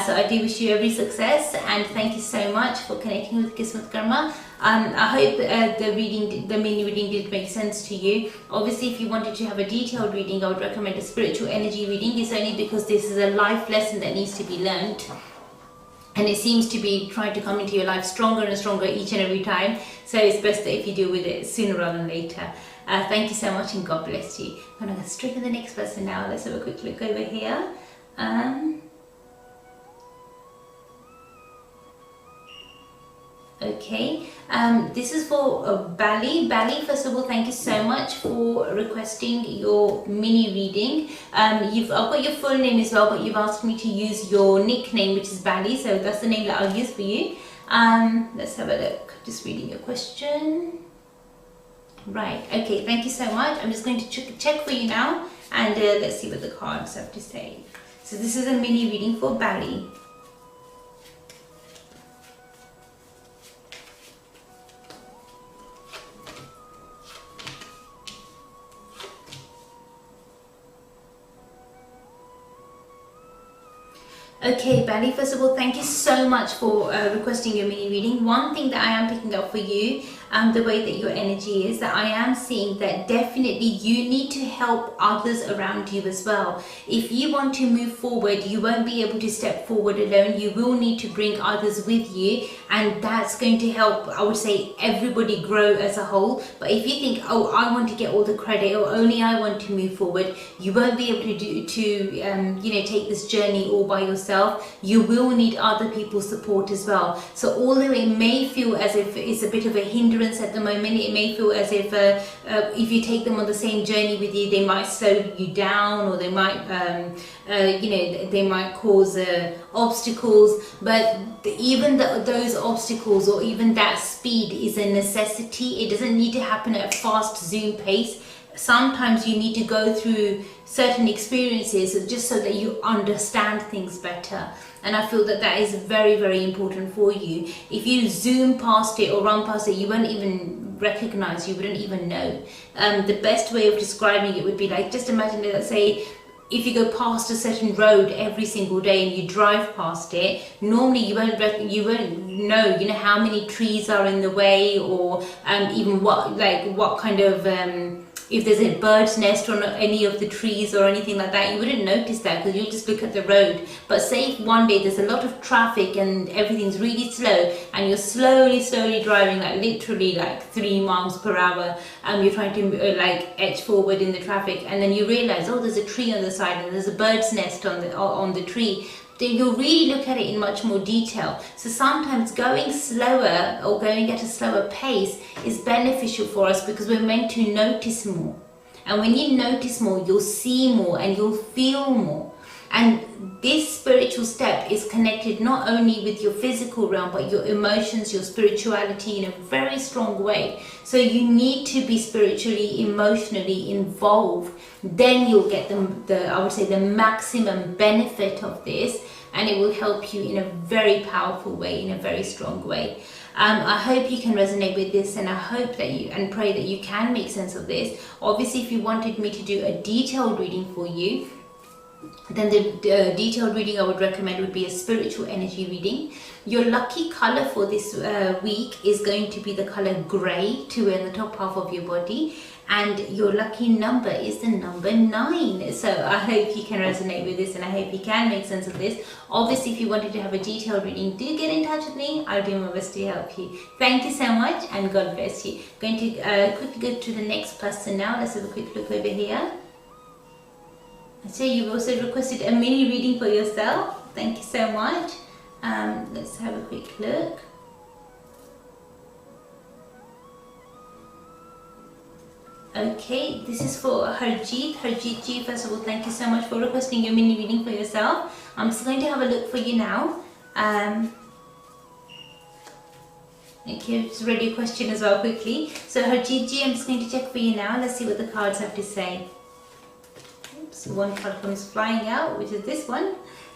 So I do wish you every success, and thank you so much for connecting with Kismatkarma. I hope the mini reading did make sense to you. Obviously, if you wanted to have a detailed reading, I would recommend a spiritual energy reading. It's only because this is a life lesson that needs to be learned, and it seems to be trying to come into your life stronger and stronger each and every time. So it's best that if you deal with it sooner rather than later. Thank you so much, and God bless you. I'm going to go straight to the next person now. Let's have a quick look over here. Okay, this is for Bali. Bali, first of all, thank you so much for requesting your mini reading. I've got your full name as well, but you've asked me to use your nickname, which is Bali, so that's the name that I'll use for you. Let's have a look. Just reading your question. Right, okay, thank you so much. I'm just going to check for you now, and let's see what the cards have to say. So this is a mini reading for Bali. Okay, Bali, first of all, thank you so much for requesting your mini reading. One thing that I am picking up for you, the way that your energy is, that I am seeing that definitely you need to help others around you as well. If you want to move forward, you won't be able to step forward alone. You will need to bring others with you, and that's going to help, I would say, everybody grow as a whole. But if you think, oh, I want to get all the credit, or only I want to move forward, you won't be able to take this journey all by yourself. You will need other people's support as well. So although it may feel as if it's a bit of a hindrance at the moment, it may feel as if you take them on the same journey with you, they might slow you down, or they might they might cause obstacles. But even those obstacles, or even that speed, is a necessity. It doesn't need to happen at a fast zoom pace. Sometimes you need to go through certain experiences just so that you understand things better, and I feel that that is very, very important for you. If you zoom past it or run past it, you won't even recognize, you wouldn't even know. The best way of describing it would be like, just imagine that, say, if you go past a certain road every single day and you drive past it, normally you won't know, how many trees are in the way, or even what kind of if there's a bird's nest on any of the trees or anything like that. You wouldn't notice that because you'll just look at the road. But say if one day there's a lot of traffic and everything's really slow, and you're slowly driving, like literally like 3 miles per hour, you're trying to edge forward in the traffic, and then you realize, oh, there's a tree on the side and there's a bird's nest on the tree, then you'll really look at it in much more detail. So sometimes going slower, or going at a slower pace, is beneficial for us, because we're meant to notice more. And when you notice more, you'll see more and you'll feel more. And this spiritual step is connected not only with your physical realm, but your emotions, your spirituality, in a very strong way. So you need to be spiritually, emotionally involved. Then you'll get the maximum benefit of this, and it will help you in a very powerful way, in a very strong way. I hope you can resonate with this, and I hope that and pray that you can make sense of this. Obviously, if you wanted me to do a detailed reading for you, then the detailed reading I would recommend would be a spiritual energy reading. Your lucky color for this week is going to be the color grey, to wear on the top half of your body, and your lucky number is the number 9. So I hope you can resonate with this, and I hope you can make sense of this. Obviously, if you wanted to have a detailed reading, do get in touch with me. I'll do my best to help you. Thank you so much, and God bless you. Going to quickly go to the next person now. Let's have a quick look over here. So you've also requested a mini reading for yourself. Thank you so much. Let's have a quick look. Okay, this is for Harjeet. Harjeet ji, first of all, thank you so much for requesting your mini reading for yourself. I'm just going to have a look for you now. Okay, just read your question as well quickly. So Harjeet ji, I'm just going to check for you now. Let's see what the cards have to say. So one card comes flying out, which is this one.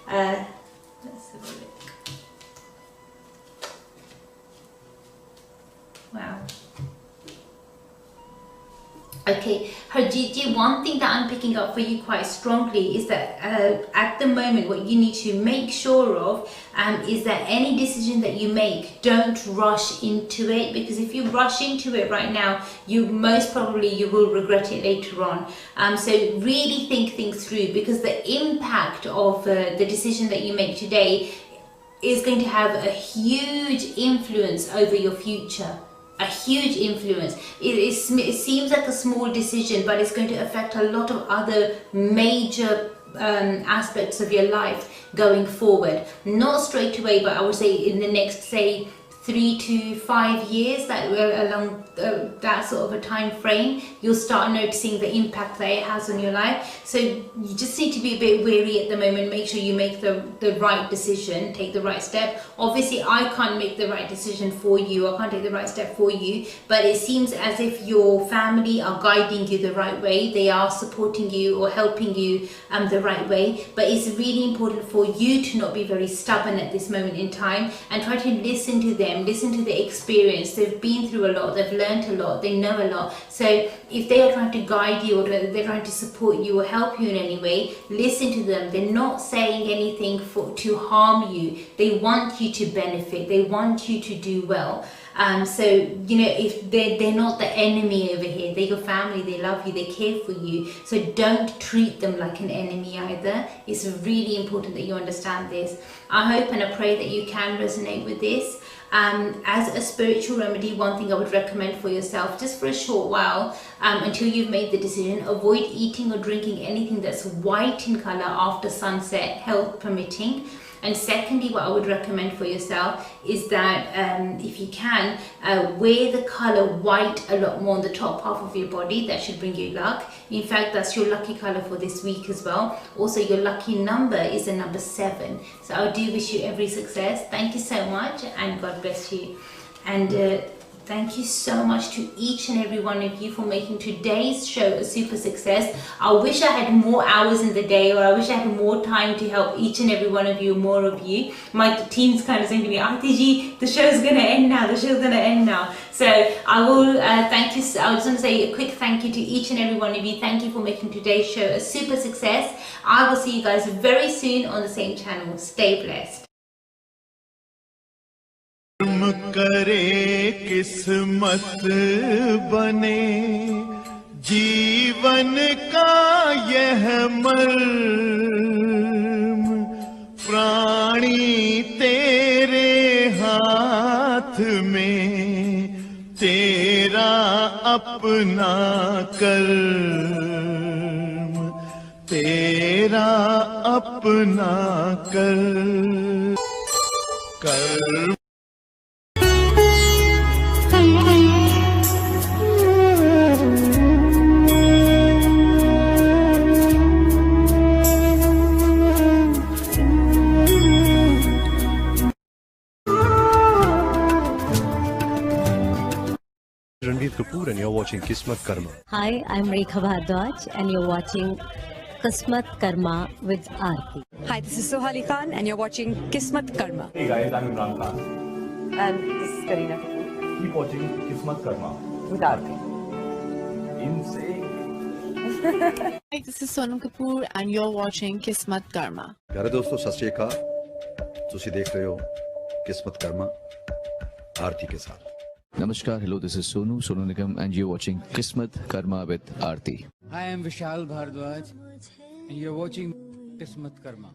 Let's have a look. Wow. Okay, Harjit, one thing that I'm picking up for you quite strongly is that at the moment what you need to make sure of is that any decision that you make, don't rush into it, because if you rush into it right now, you will regret it later on. So really think things through, because the impact of the decision that you make today is going to have a huge influence over your future. A huge influence. It seems like a small decision, but it's going to affect a lot of other major aspects of your life going forward. Not straight away, but I would say in the next, say, 3 to 5 years, along that sort of a time frame, you'll start noticing the impact that it has on your life. So you just need to be a bit wary at the moment. Make sure you make the right decision, take the right step. Obviously I can't make the right decision for you, I can't take the right step for you, but it seems as if your family are guiding you the right way. They are supporting you or helping you the right way, but it's really important for you to not be very stubborn at this moment in time, and try to listen to them, listen to their experience. They've been through a lot, they've learned a lot, they know a lot. So if they are trying to guide you, or they're trying to support you or help you in any way, listen to them. They're not saying anything to harm you. They want you to benefit, they want you to do well. So you know, if they're not the enemy over here, they're your family, they love you, they care for you. So don't treat them like an enemy either. It's really important that you understand this. I hope and I pray that you can resonate with this. As a spiritual remedy, one thing I would recommend for yourself, just for a short while, until you've made the decision, avoid eating or drinking anything that's white in color after sunset, health permitting. And secondly, what I would recommend for yourself is that if you can, wear the color white a lot more on the top half of your body. That should bring you luck. In fact, that's your lucky color for this week as well. Also, your lucky number is the number 7. So I do wish you every success. Thank you so much, and God bless you. And thank you so much to each and every one of you for making today's show a super success. I wish I had more hours in the day, or I wish I had more time to help each and every one of you, more of you. My team's kind of saying to me, Arti ji, the show's going to end now, the show's going to end now. So I will thank you. I was going to say a quick thank you to each and every one of you. Thank you for making today's show a super success. I will see you guys very soon on the same channel. Stay blessed. करे किस्मत बने जीवन का यह मर्म, प्राणी तेरे हाथ में, तेरा अपना कर्म, तेरा अपना कर्म। and you're watching Kismatkarma. Hi, I'm Rekha Bhardwaj and you're watching Kismatkarma with Arti. Hi, this is Sohali Khan and you're watching Kismatkarma. Hey guys, I'm Imran Khan. And this is Karina. Keep watching Kismatkarma With Arti. Insane. Hi, this is Sonam Kapoor and you're watching Kismatkarma. प्यारे दोस्तों सत श्री अकाल ਤੁਸੀਂ देख रहे हो किस्मतकर्मा आरती के साथ। Namaskar, hello, this is Sonu Nigam and you're watching Kismatkarma with Arti. I am Vishal Bhardwaj and you're watching Kismatkarma.